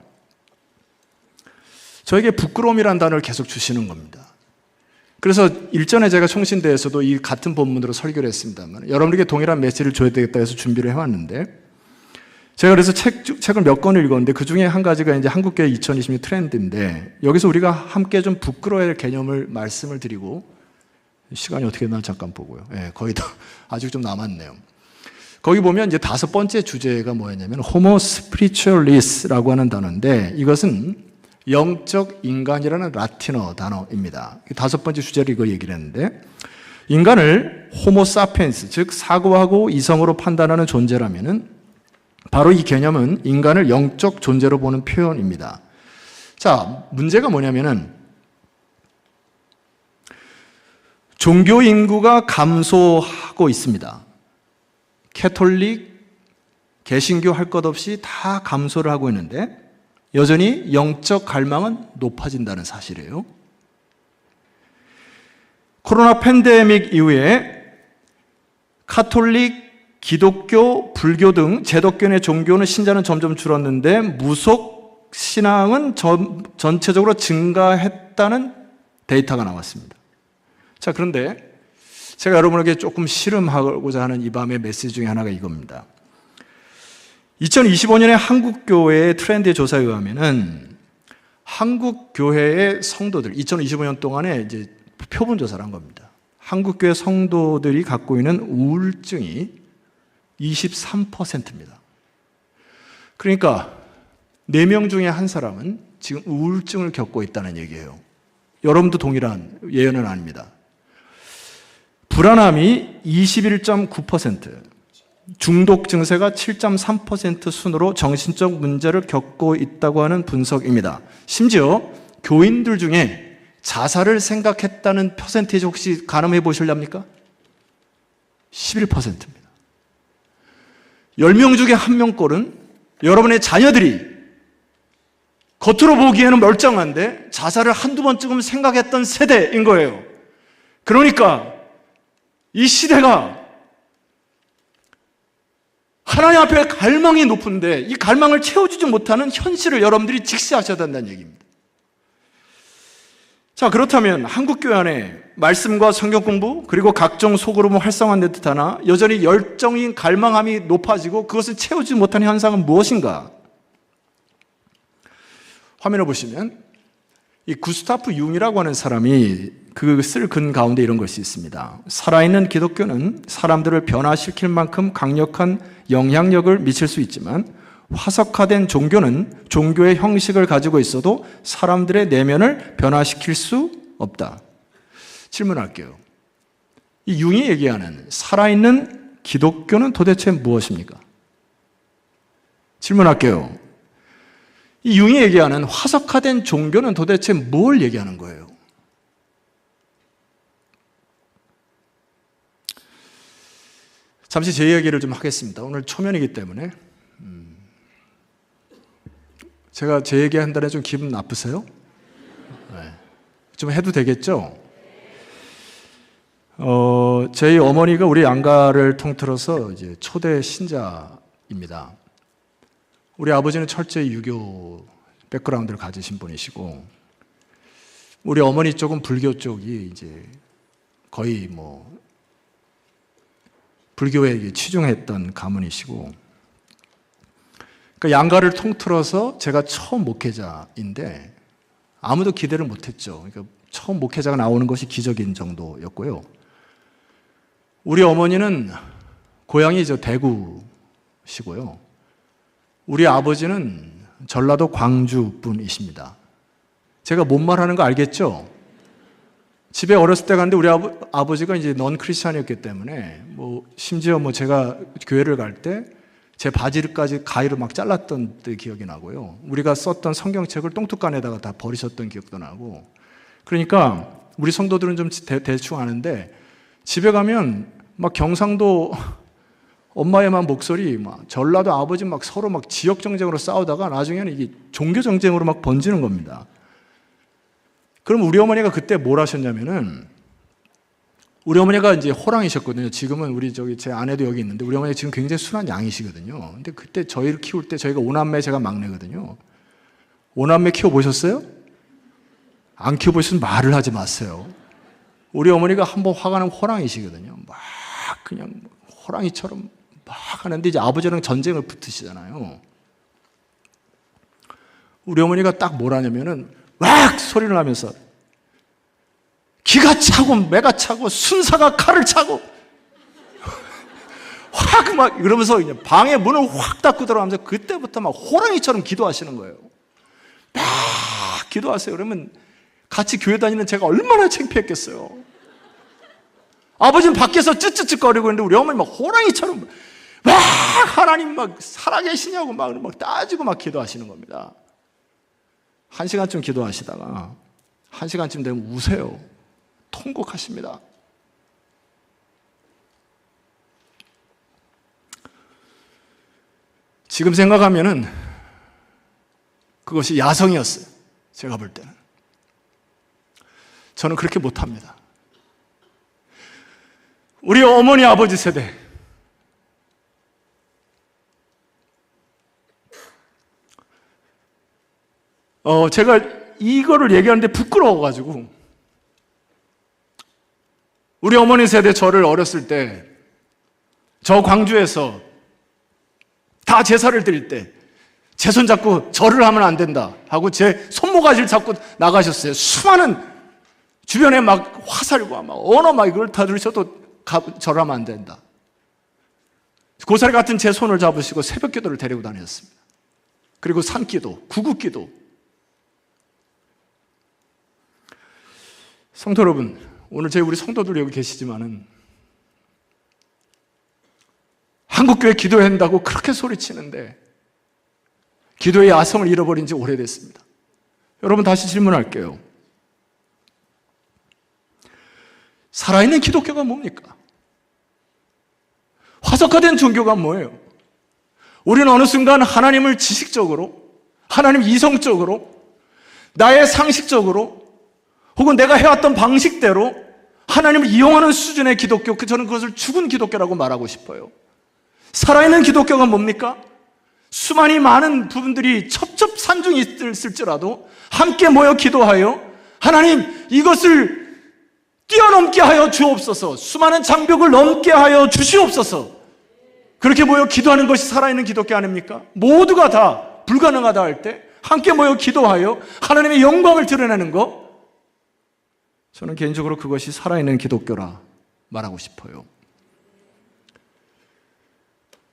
저에게 부끄러움이라는 단어를 계속 주시는 겁니다. 그래서 일전에 제가 총신대에서도 이 같은 본문으로 설교를 했습니다만 여러분에게 동일한 메시지를 줘야 되겠다 해서 준비를 해왔는데 제가 그래서 책을 몇 권을 읽었는데 그 중에 한 가지가 이제 한국교회 2026 트렌드인데 여기서 우리가 함께 좀 부끄러워야 할 개념을 말씀을 드리고 시간이 어떻게 되나 잠깐 보고요. 예, 거의 다 아직 좀 남았네요. 거기 보면 이제 5번째 주제가 뭐였냐면 호모 스피리추얼리스라고 하는 단어인데 이것은 영적 인간이라는 라틴어 단어입니다. 5번째 주제로 이거 얘기를 했는데 인간을 호모 사피엔스 즉 사고하고 이성으로 판단하는 존재라면은 바로 이 개념은 인간을 영적 존재로 보는 표현입니다. 자, 문제가 뭐냐면은 종교 인구가 감소하고 있습니다. 캐톨릭, 개신교 할 것 없이 다 감소를 하고 있는데 여전히 영적 갈망은 높아진다는 사실이에요. 코로나 팬데믹 이후에 카톨릭, 기독교, 불교 등 제독교의 종교는 신자는 점점 줄었는데 무속 신앙은 전체적으로 증가했다는 데이터가 나왔습니다. 자, 그런데 제가 여러분에게 조금 씨름하고자 하는 이 밤의 메시지 중에 하나가 이겁니다. 2025년에 한국교회의 트렌드 조사에 의하면은 한국교회의 성도들 2025년 동안에 이제 표본 조사를 한 겁니다. 한국교회 성도들이 갖고 있는 우울증이 23%입니다. 그러니까 4명 중에 한 사람은 지금 우울증을 겪고 있다는 얘기예요. 여러분도 동일한 예언은 아닙니다. 불안함이 21.9%, 중독 증세가 7.3% 순으로 정신적 문제를 겪고 있다고 하는 분석입니다. 심지어 교인들 중에 자살을 생각했다는 퍼센테이지 혹시 가늠해 보실랍니까? 11%입니다. 10명 중에 1명꼴은 여러분의 자녀들이 겉으로 보기에는 멀쩡한데 자살을 한두 번쯤은 생각했던 세대인 거예요. 그러니까 이 시대가 하나님 앞에 갈망이 높은데 이 갈망을 채워주지 못하는 현실을 여러분들이 직시하셔야 된다는 얘기입니다. 자, 그렇다면 한국교회 안에 말씀과 성경 공부 그리고 각종 소그룹은 활성화된 듯하나 여전히 열정인 갈망함이 높아지고 그것을 채우지 못하는 현상은 무엇인가? 화면을 보시면 이 구스타프 융이라고 하는 사람이 그 쓸 글 가운데 이런 것이 있습니다. 살아있는 기독교는 사람들을 변화시킬 만큼 강력한 영향력을 미칠 수 있지만 화석화된 종교는 종교의 형식을 가지고 있어도 사람들의 내면을 변화시킬 수 없다. 질문할게요. 이 융이 얘기하는 살아있는 기독교는 도대체 무엇입니까? 질문할게요. 이 융이 얘기하는 화석화된 종교는 도대체 뭘 얘기하는 거예요? 잠시 제 이야기를 좀 하겠습니다. 오늘 초면이기 때문에 제가 제 얘기한다는 좀 기분 나쁘세요? 네. 좀 해도 되겠죠? 저희 어머니가 우리 양가를 통틀어서 이제 초대 신자입니다. 우리 아버지는 철저히 유교 백그라운드를 가지신 분이시고, 우리 어머니 쪽은 불교 쪽이 이제 거의 뭐 불교에 치중했던 가문이시고, 그 양가를 통틀어서 제가 처음 목회자인데 아무도 기대를 못했죠. 그러니까 처음 목회자가 나오는 것이 기적인 정도였고요. 우리 어머니는 고향이 대구시고요. 우리 아버지는 전라도 광주 분이십니다. 제가 뭔 말하는 거 알겠죠? 집에 어렸을 때 갔는데 우리 아버지가 이제 넌 크리스찬이었기 때문에 심지어 제가 교회를 갈 때 제 바지까지 가위로 막 잘랐던 때 기억이 나고요. 우리가 썼던 성경책을 똥뚜껑에다가 다 버리셨던 기억도 나고. 그러니까 우리 성도들은 좀 대충 아는데 집에 가면 막 경상도 엄마의 목소리, 전라도 아버지 서로 지역 정쟁으로 싸우다가 나중에는 이게 종교 정쟁으로 번지는 겁니다. 그럼 우리 어머니가 그때 뭘 하셨냐면은, 우리 어머니가 이제 호랑이셨거든요. 지금은 제 아내도 여기 있는데 우리 어머니가 지금 굉장히 순한 양이시거든요. 근데 그때 저희를 키울 때 저희가 5남매, 제가 막내거든요. 5남매 키워보셨어요? 안 키워보셨으면 말을 하지 마세요. 우리 어머니가 한번 화가 나면 호랑이시거든요. 그냥 호랑이처럼 막 하는데 이제 아버지랑 전쟁을 붙으시잖아요. 우리 어머니가 딱 뭘 하냐면은 막 소리를 하면서 기가 차고 매가 차고 순사가 칼을 차고 확 이러면서 그냥 방에 문을 확 닫고 들어가면서 그때부터 호랑이처럼 기도하시는 거예요. 막 기도하세요. 그러면 같이 교회 다니는 제가 얼마나 창피했겠어요. 아버지는 밖에서 쯧쯧거리고 있는데 우리 어머니 호랑이처럼 막 하나님 살아계시냐고 막 따지고 기도하시는 겁니다. 1시간쯤 기도하시다가 1시간쯤 되면 우세요. 통곡하십니다. 지금 생각하면은 그것이 야성이었어요. 제가 볼 때는. 저는 그렇게 못합니다. 우리 어머니 아버지 세대, 제가 이거를 얘기하는데 부끄러워가지고, 우리 어머니 세대 저를 어렸을 때 저 광주에서 다 제사를 드릴 때 제 손 잡고 절을 하면 안 된다 하고 제 손모가지를 잡고 나가셨어요. 수많은 주변에 화살과 언어 이걸 다 들으셔도 절하면 안 된다. 고사리 같은 제 손을 잡으시고 새벽 기도를 데리고 다녔습니다. 그리고 산기도, 구국기도. 성도 여러분, 오늘 우리 성도들 여기 계시지만은 한국교회 기도해야 한다고 그렇게 소리치는데 기도의 야성을 잃어버린 지 오래됐습니다. 여러분, 다시 질문할게요. 살아있는 기독교가 뭡니까? 화석화된 종교가 뭐예요? 우리는 어느 순간 하나님을 지식적으로, 하나님 이성적으로, 나의 상식적으로, 혹은 내가 해왔던 방식대로 하나님을 이용하는 수준의 기독교, 저는 그것을 죽은 기독교라고 말하고 싶어요. 살아있는 기독교가 뭡니까? 수많이 많은 부분들이 첩첩산중이 있을지라도 함께 모여 기도하여 하나님, 이것을 뛰어넘게 하여 주옵소서, 수많은 장벽을 넘게 하여 주시옵소서, 그렇게 모여 기도하는 것이 살아있는 기독교 아닙니까? 모두가 다 불가능하다 할 때 함께 모여 기도하여 하나님의 영광을 드러내는 것, 저는 개인적으로 그것이 살아있는 기독교라 말하고 싶어요.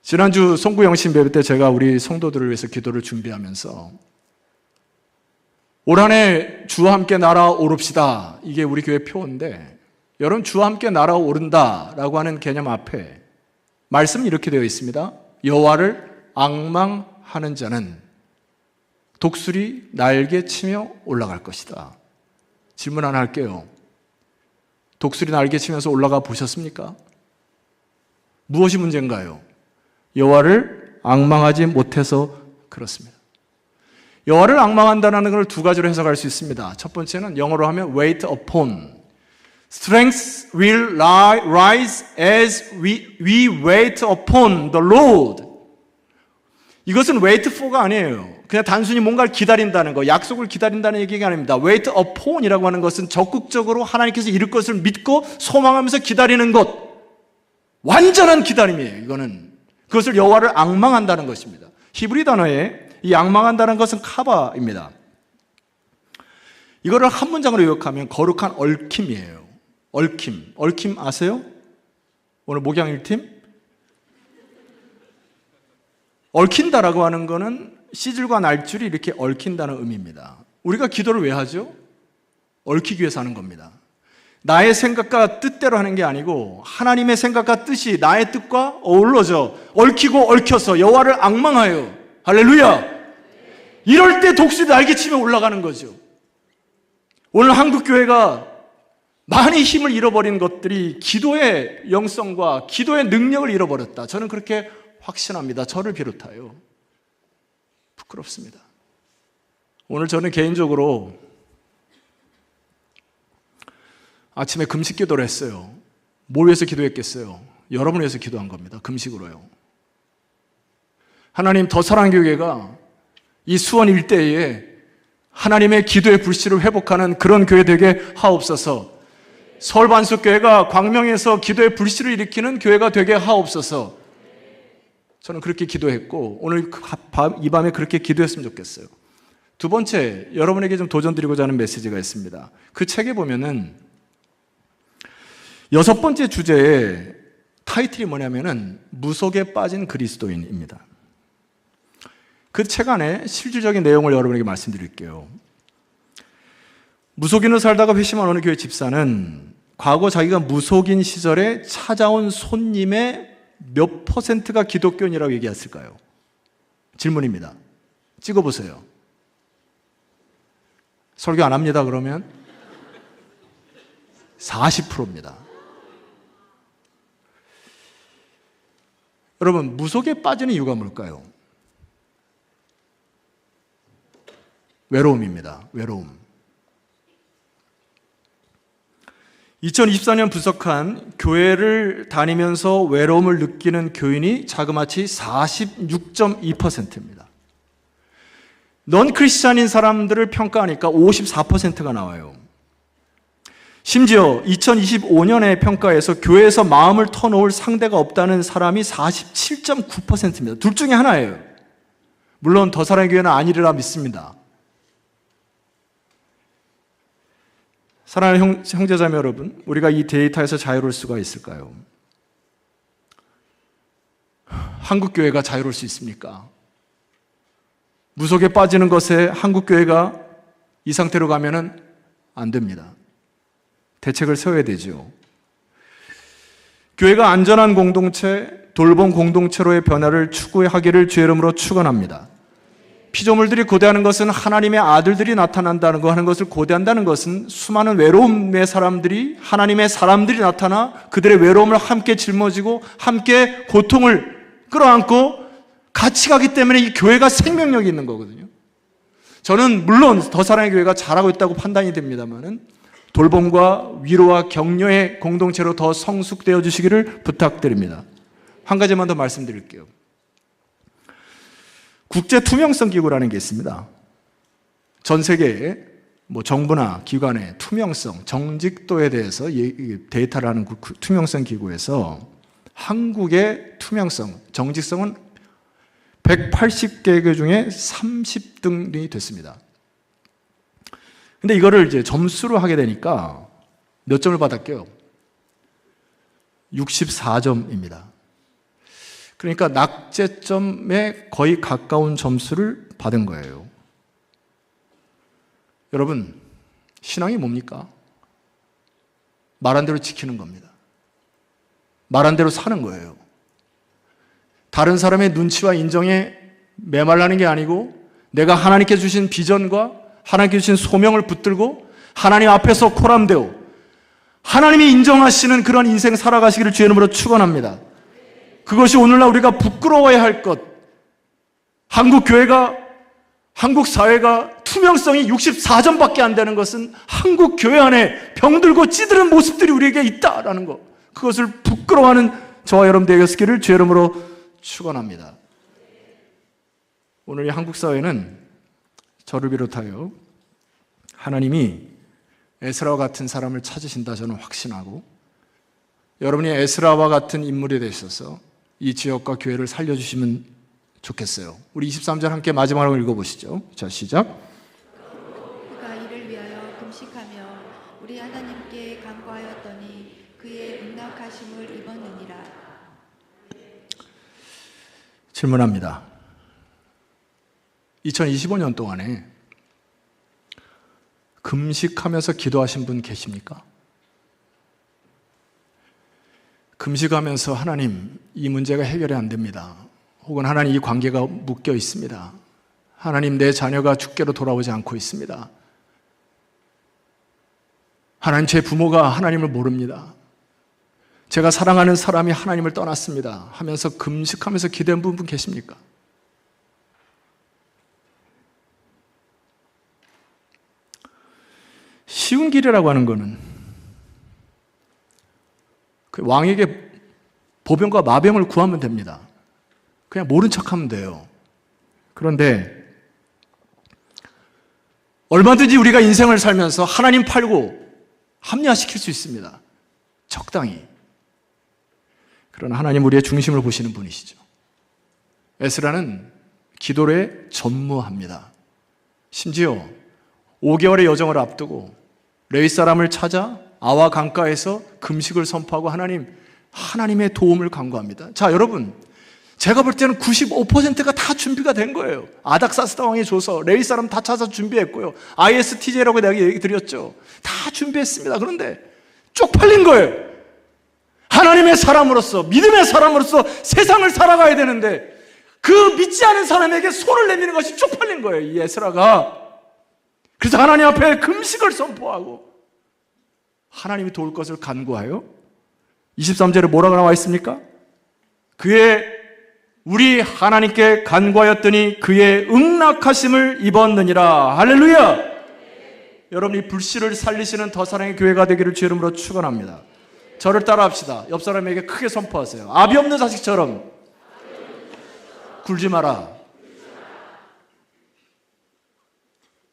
지난주 송구영신 예배 때 제가 우리 성도들을 위해서 기도를 준비하면서 올 한 해 주와 함께 날아오릅시다, 이게 우리 교회 표어인데, 여러분, 주와 함께 날아오른다라고 하는 개념 앞에 말씀이 이렇게 되어 있습니다. 여호와를 앙망하는 자는 독수리 날개 치며 올라갈 것이다. 질문 하나 할게요. 독수리 날개 치면서 올라가 보셨습니까? 무엇이 문제인가요? 여호와를 앙망하지 못해서 그렇습니다. 여호와를 앙망한다는 걸 두 가지로 해석할 수 있습니다. 첫 번째는 영어로 하면 wait upon. Strength will rise as we wait upon the Lord. 이것은 wait for가 아니에요. 그냥 단순히 뭔가를 기다린다는 거, 약속을 기다린다는 얘기가 아닙니다. wait upon이라고 하는 것은 적극적으로 하나님께서 이룰 것을 믿고 소망하면서 기다리는 것. 완전한 기다림이에요. 이거는. 그것을 여호와를 앙망한다는 것입니다. 히브리 단어에 이 앙망한다는 것은 카바입니다. 이거를 한 문장으로 요약하면 거룩한 얽힘이에요. 얽힘. 얽힘 아세요? 오늘 목양 1팀? 얽힌다라고 하는 것은 씨줄과 날줄이 이렇게 얽힌다는 의미입니다. 우리가 기도를 왜 하죠? 얽히기 위해서 하는 겁니다. 나의 생각과 뜻대로 하는 게 아니고 하나님의 생각과 뜻이 나의 뜻과 어우러져 얽히고 얽혀서 여호와를 앙망하여. 할렐루야! 이럴 때 독수리 날개치며 올라가는 거죠. 오늘 한국교회가 많이 힘을 잃어버린 것들이 기도의 영성과 기도의 능력을 잃어버렸다. 저는 그렇게 확신합니다. 저를 비롯하여. 부끄럽습니다. 오늘 저는 개인적으로 아침에 금식 기도를 했어요. 뭘 위해서 기도했겠어요? 여러분을 위해서 기도한 겁니다. 금식으로요. 하나님, 더 사랑교회가 이 수원 일대에 하나님의 기도의 불씨를 회복하는 그런 교회 되게 하옵소서. 서울반석교회가 광명에서 기도의 불씨를 일으키는 교회가 되게 하옵소서. 저는 그렇게 기도했고 오늘 이 밤에 그렇게 기도했으면 좋겠어요. 두 번째, 여러분에게 좀 도전드리고자 하는 메시지가 있습니다. 그 책에 보면은 6번째 주제의 타이틀이 뭐냐면은 무속에 빠진 그리스도인입니다. 그 책 안에 실질적인 내용을 여러분에게 말씀드릴게요. 무속인으로 살다가 회심한 어느 교회 집사는 과거 자기가 무속인 시절에 찾아온 손님의 몇 %가 기독교인이라고 얘기했을까요? 질문입니다. 찍어보세요. 설교 안 합니다 그러면? 40%입니다. 여러분, 무속에 빠지는 이유가 뭘까요? 외로움입니다. 외로움. 2024년 분석한 교회를 다니면서 외로움을 느끼는 교인이 자그마치 46.2%입니다. 넌 크리스찬인 사람들을 평가하니까 54%가 나와요. 심지어 2025년의 평가에서 교회에서 마음을 터놓을 상대가 없다는 사람이 47.9%입니다. 둘 중에 하나예요. 물론 더 사랑의 교회는 아니리라 믿습니다. 사랑하는 형제자매 여러분, 우리가 이 데이터에서 자유로울 수가 있을까요? 한국교회가 자유로울 수 있습니까? 무속에 빠지는 것에 한국교회가 이 상태로 가면은 안 됩니다. 대책을 세워야 되죠. 교회가 안전한 공동체, 돌봄 공동체로의 변화를 추구하기를 주의 이름으로 축원합니다. 피조물들이 고대하는 것은 하나님의 아들들이 나타난다는 거 하는 것을 고대한다는 것은 수많은 외로움의 사람들이 하나님의 사람들이 나타나 그들의 외로움을 함께 짊어지고 함께 고통을 끌어안고 같이 가기 때문에 이 교회가 생명력이 있는 거거든요. 저는 물론 더 사랑의 교회가 잘하고 있다고 판단이 됩니다만은 돌봄과 위로와 격려의 공동체로 더 성숙되어 주시기를 부탁드립니다. 한 가지만 더 말씀드릴게요. 국제 투명성 기구라는 게 있습니다. 전 세계에 정부나 기관의 투명성, 정직도에 대해서 데이터를 하는 투명성 기구에서 한국의 투명성, 정직성은 180개 중에 30등이 됐습니다. 근데 이거를 이제 점수로 하게 되니까 몇 점을 받았게요? 64점입니다. 그러니까 낙제점에 거의 가까운 점수를 받은 거예요. 여러분, 신앙이 뭡니까? 말한 대로 지키는 겁니다. 말한 대로 사는 거예요. 다른 사람의 눈치와 인정에 메말라는 게 아니고 내가 하나님께 주신 비전과 하나님께 주신 소명을 붙들고 하나님 앞에서 코람되어 하나님이 인정하시는 그런 인생 살아가시기를 주의 이름으로 축원합니다. 그것이 오늘날 우리가 부끄러워야 할 것. 한국 교회가, 한국 사회가 투명성이 64점밖에 안 되는 것은 한국 교회 안에 병들고 찌드는 모습들이 우리에게 있다라는 것. 그것을 부끄러워하는 저와 여러분 되었기를 주의 이름으로 축원합니다. 오늘 이 한국 사회는 저를 비롯하여 하나님이 에스라와 같은 사람을 찾으신다 저는 확신하고, 여러분이 에스라와 같은 인물이 되셔서 이 지역과 교회를 살려주시면 좋겠어요. 우리 23절 함께 마지막으로 읽어보시죠. 자, 시작. 그가 이를 위하여 금식하며 우리 하나님께 간구하였더니 그의 응낙하심을 입었느니라. 질문합니다. 2025년 동안에 금식하면서 기도하신 분 계십니까? 금식하면서 하나님, 이 문제가 해결이 안 됩니다. 혹은 하나님, 이 관계가 묶여 있습니다. 하나님, 내 자녀가 주께로 돌아오지 않고 있습니다. 하나님, 제 부모가 하나님을 모릅니다. 제가 사랑하는 사람이 하나님을 떠났습니다 하면서 금식하면서 기도한 분 계십니까? 쉬운 길이라고 하는 것은 그 왕에게 보병과 마병을 구하면 됩니다. 그냥 모른 척하면 돼요. 그런데 얼마든지 우리가 인생을 살면서 하나님 팔고 합리화시킬 수 있습니다. 적당히. 그러나 하나님 우리의 중심을 보시는 분이시죠. 에스라는 기도에 전무합니다. 심지어 5개월의 여정을 앞두고 레위 사람을 찾아 아와 강가에서 금식을 선포하고 하나님의 도움을 간구합니다. 자, 여러분, 제가 볼 때는 95%가 다 준비가 된 거예요. 아닥사스다 왕이 줘서 레위 사람 다 찾아 준비했고요. ISTJ라고 내가 얘기 드렸죠. 다 준비했습니다. 그런데 쪽팔린 거예요. 하나님의 사람으로서, 믿음의 사람으로서 세상을 살아가야 되는데 그 믿지 않은 사람에게 손을 내미는 것이 쪽팔린 거예요, 이 에스라가. 그래서 하나님 앞에 금식을 선포하고 하나님이 도울 것을 간구하여 23절에 뭐라고 나와 있습니까? 우리 하나님께 간구하였더니 그의 응낙하심을 입었느니라. 할렐루야. 여러분이 불씨를 살리시는 더 사랑의 교회가 되기를 주 이름으로 축원합니다. 저를 따라합시다. 옆 사람에게 크게 선포하세요. 아비 없는 자식처럼 굴지 마라.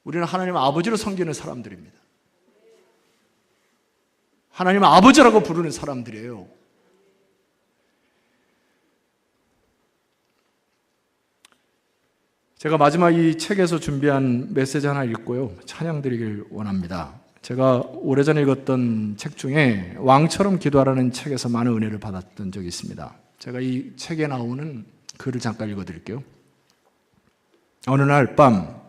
우리는 하나님 아버지로 섬기는 사람들입니다. 하나님 아버지라고 부르는 사람들이에요. 제가 마지막 이 책에서 준비한 메시지 하나 읽고요, 찬양 드리길 원합니다. 제가 오래전에 읽었던 책 중에 왕처럼 기도하라는 책에서 많은 은혜를 받았던 적이 있습니다. 제가 이 책에 나오는 글을 잠깐 읽어드릴게요. 어느 날 밤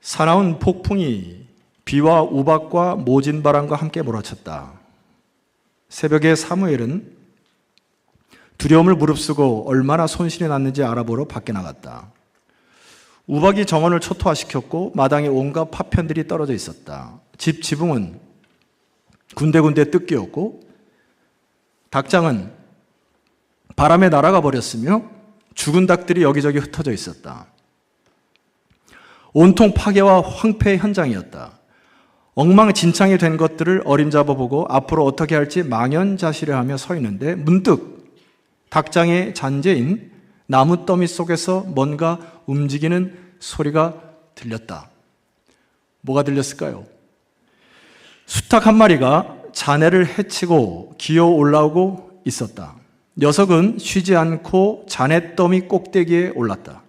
사나운 폭풍이 비와 우박과 모진 바람과 함께 몰아쳤다. 새벽에 사무엘은 두려움을 무릅쓰고 얼마나 손실이 났는지 알아보러 밖에 나갔다. 우박이 정원을 초토화시켰고 마당에 온갖 파편들이 떨어져 있었다. 집 지붕은 군데군데 뜯기었고 닭장은 바람에 날아가 버렸으며 죽은 닭들이 여기저기 흩어져 있었다. 온통 파괴와 황폐의 현장이었다. 엉망진창이 된 것들을 어림잡아보고 앞으로 어떻게 할지 망연자실해하며 서 있는데 문득 닭장의 잔재인 나무 더미 속에서 뭔가 움직이는 소리가 들렸다. 뭐가 들렸을까요? 수탉 한 마리가 잔해를 헤치고 기어 올라오고 있었다. 녀석은 쉬지 않고 잔해 더미 꼭대기에 올랐다.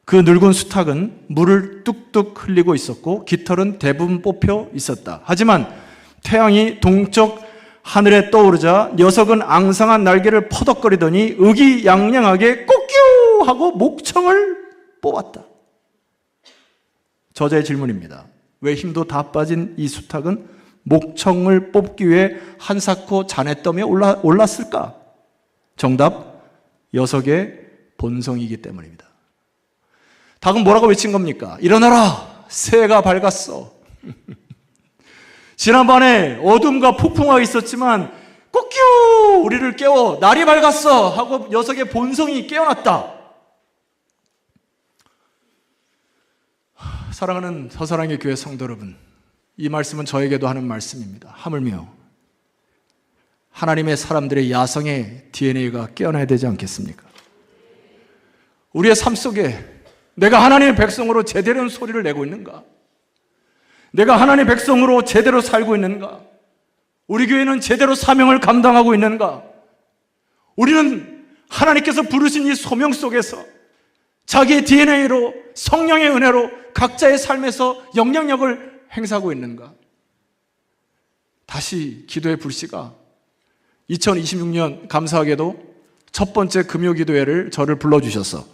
그 늙은 수탉은 물을 뚝뚝 흘리고 있었고 깃털은 대부분 뽑혀 있었다. 하지만 태양이 동쪽 하늘에 떠오르자 녀석은 앙상한 날개를 퍼덕거리더니 의기양양하게 꼬끼우 하고 목청을 뽑았다. 저자의 질문입니다. 왜 힘도 다 빠진 이 수탉은 목청을 뽑기 위해 한사코 잔해더미에 올랐을까? 정답, 녀석의 본성이기 때문입니다. 닭은 뭐라고 외친 겁니까? 일어나라! 새해가 밝았어. 지난번에 어둠과 폭풍과 있었지만 꼬끼우 우리를 깨워 날이 밝았어 하고 녀석의 본성이 깨어났다. 사랑하는 서사랑의 교회 성도 여러분, 이 말씀은 저에게도 하는 말씀입니다. 하물며 하나님의 사람들의 야성의 DNA가 깨어나야 되지 않겠습니까? 우리의 삶 속에 내가 하나님의 백성으로 제대로 소리를 내고 있는가? 내가 하나님의 백성으로 제대로 살고 있는가? 우리 교회는 제대로 사명을 감당하고 있는가? 우리는 하나님께서 부르신 이 소명 속에서 자기의 DNA로 성령의 은혜로 각자의 삶에서 영향력을 행사하고 있는가? 다시 기도의 불씨가 2026년 감사하게도 첫 번째 금요기도회를 저를 불러주셔서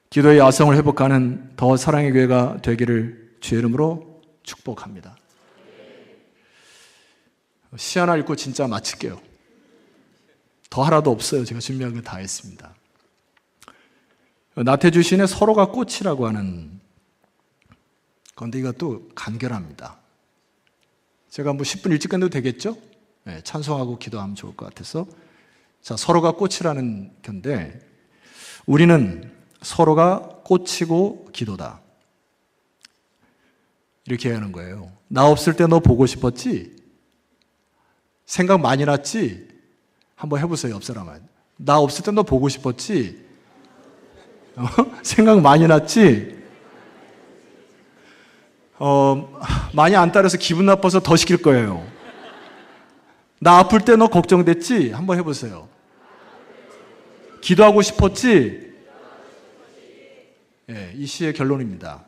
기도의 야성을 회복하는 더 사랑의 교회가 되기를 주의 이름으로 축복합니다. 시 하나 읽고 진짜 마칠게요. 더 하나도 없어요. 제가 준비한 거 다 했습니다. 나태주 시인의 서로가 꽃이라고 하는 건데 이것도 간결합니다. 제가 뭐 10분 일찍 끝내도 되겠죠? 네, 찬송하고 기도하면 좋을 것 같아서. 자, 서로가 꽃이라는 건데 우리는 서로가 꽃이고 기도다. 이렇게 하는 거예요. 나 없을 때 너 보고 싶었지? 생각 많이 났지? 한번 해보세요, 옆 사람은. 나 없을 때 너 보고 싶었지? 생각 많이 났지? 많이 안 따라서 기분 나빠서 더 시킬 거예요. 나 아플 때 너 걱정됐지? 한번 해보세요. 기도하고 싶었지? 예, 이 시의 결론입니다.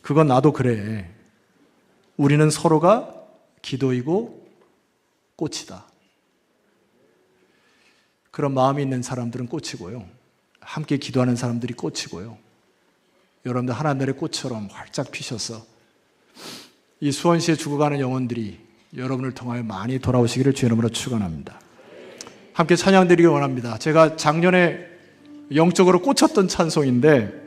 그건 나도 그래. 우리는 서로가 기도이고 꽃이다. 그런 마음이 있는 사람들은 꽃이고요. 함께 기도하는 사람들이 꽃이고요. 여러분들 하나님의 꽃처럼 활짝 피셔서 이 수원시에 죽어가는 영혼들이 여러분을 통하여 많이 돌아오시기를 주의 이름으로 축원합니다. 함께 찬양 드리기 원합니다. 제가 작년에 영적으로 꽂혔던 찬송인데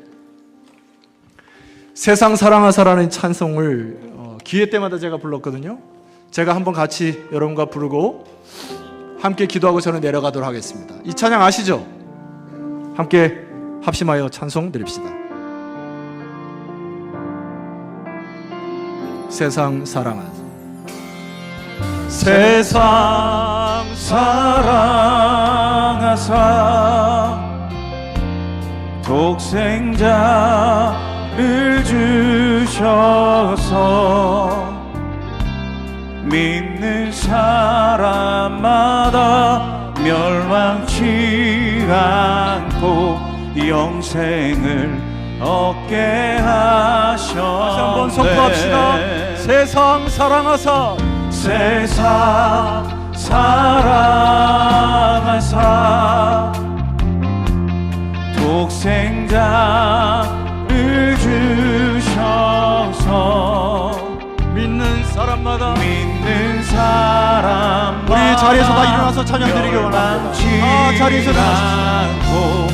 세상 사랑하사라는 찬송을 기회 때마다 제가 불렀거든요. 제가 한번 같이 여러분과 부르고 함께 기도하고 저는 내려가도록 하겠습니다. 이 찬양 아시죠? 함께 합심하여 찬송 드립시다. 세상 사랑하사 세상 사랑하사 독생자를 주셔서 믿는 사람마다 멸망치 않고 영생을 얻게 하셨네. 다시 한번 선포합시다. 세상 사랑하사 세상 사랑하사 독생자를 주셔서 믿는 사람마다 우리 자리에서 다 일어나서 찬양 드리기 원합니다. 자리에서 않고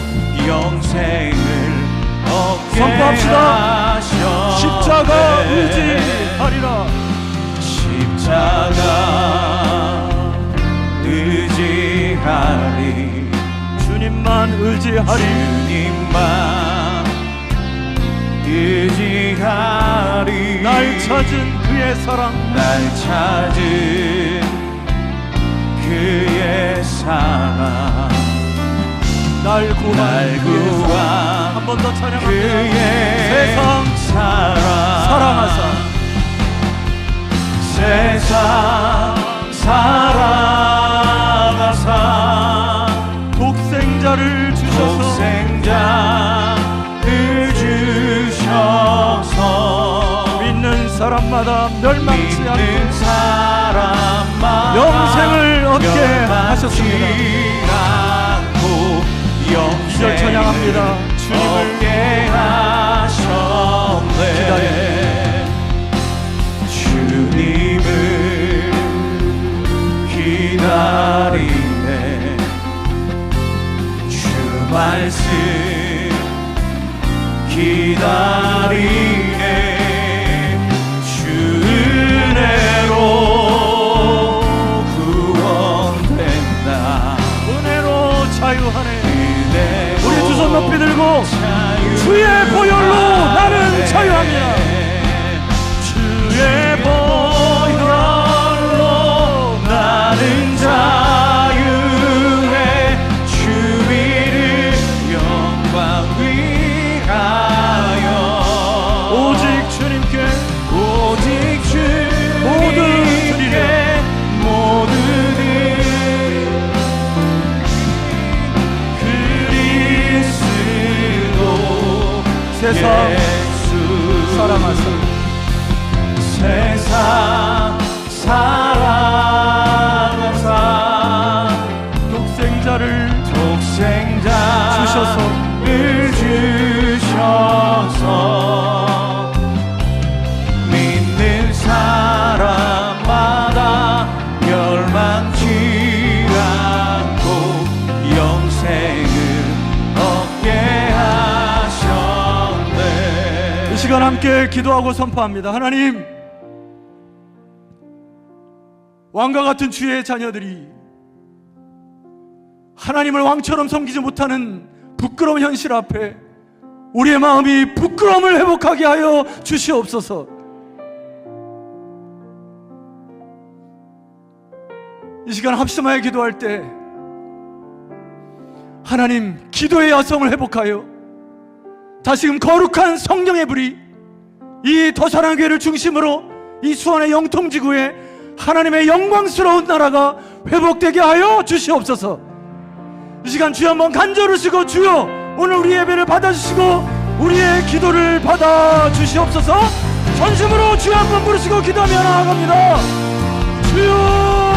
영생을 얻게 선포합시다. 하셨네. 십자가 의지하리라. 십자가 의지하리. 주님만 의지하리. 주님만 의지하리. 날 찾은 그의 사랑, 날 찾은 그의 사랑, 날 구한 한 번 더 찬양합니다. 그의 세상 사랑하사 세상 사랑하사 독생자를 주셔서 독생자를 주셔서 믿는 사람마다 멸망치 믿는 않고 사람마다 영생을 얻게 하셨습니다. 영생을 찬양합니다. 주님을 얻게 하셨네. 주님을 기다리네. 주 말씀 기다리네. 주 은혜로 구원된다. 은혜로 자유하네. 우리 두 손 높이 들고 주의 보혈로 나는 자유합니다. 주의 보혈로 나는 자유해. 주 이름 세상 사랑하사 독생자를 주셔서 믿는 사람마다 멸망치 않고 영생을 얻게 하셨네. 이 시간 함께 기도하고 선포합니다. 하나님, 왕과 같은 주의 자녀들이 하나님을 왕처럼 섬기지 못하는 부끄러운 현실 앞에 우리의 마음이 부끄러움을 회복하게 하여 주시옵소서. 이 시간 합심하여 기도할 때 하나님, 기도의 야성을 회복하여 다시금 거룩한 성령의 불이 이 더사랑교회를 중심으로 이 수원의 영통지구에 하나님의 영광스러운 나라가 회복되게 하여 주시옵소서. 이 시간 주여 한번 간절히시고 주여 오늘 우리 예배를 받아주시고 우리의 기도를 받아주시옵소서. 전심으로 주여 한번 부르시고 기도하며 나아갑니다. 주여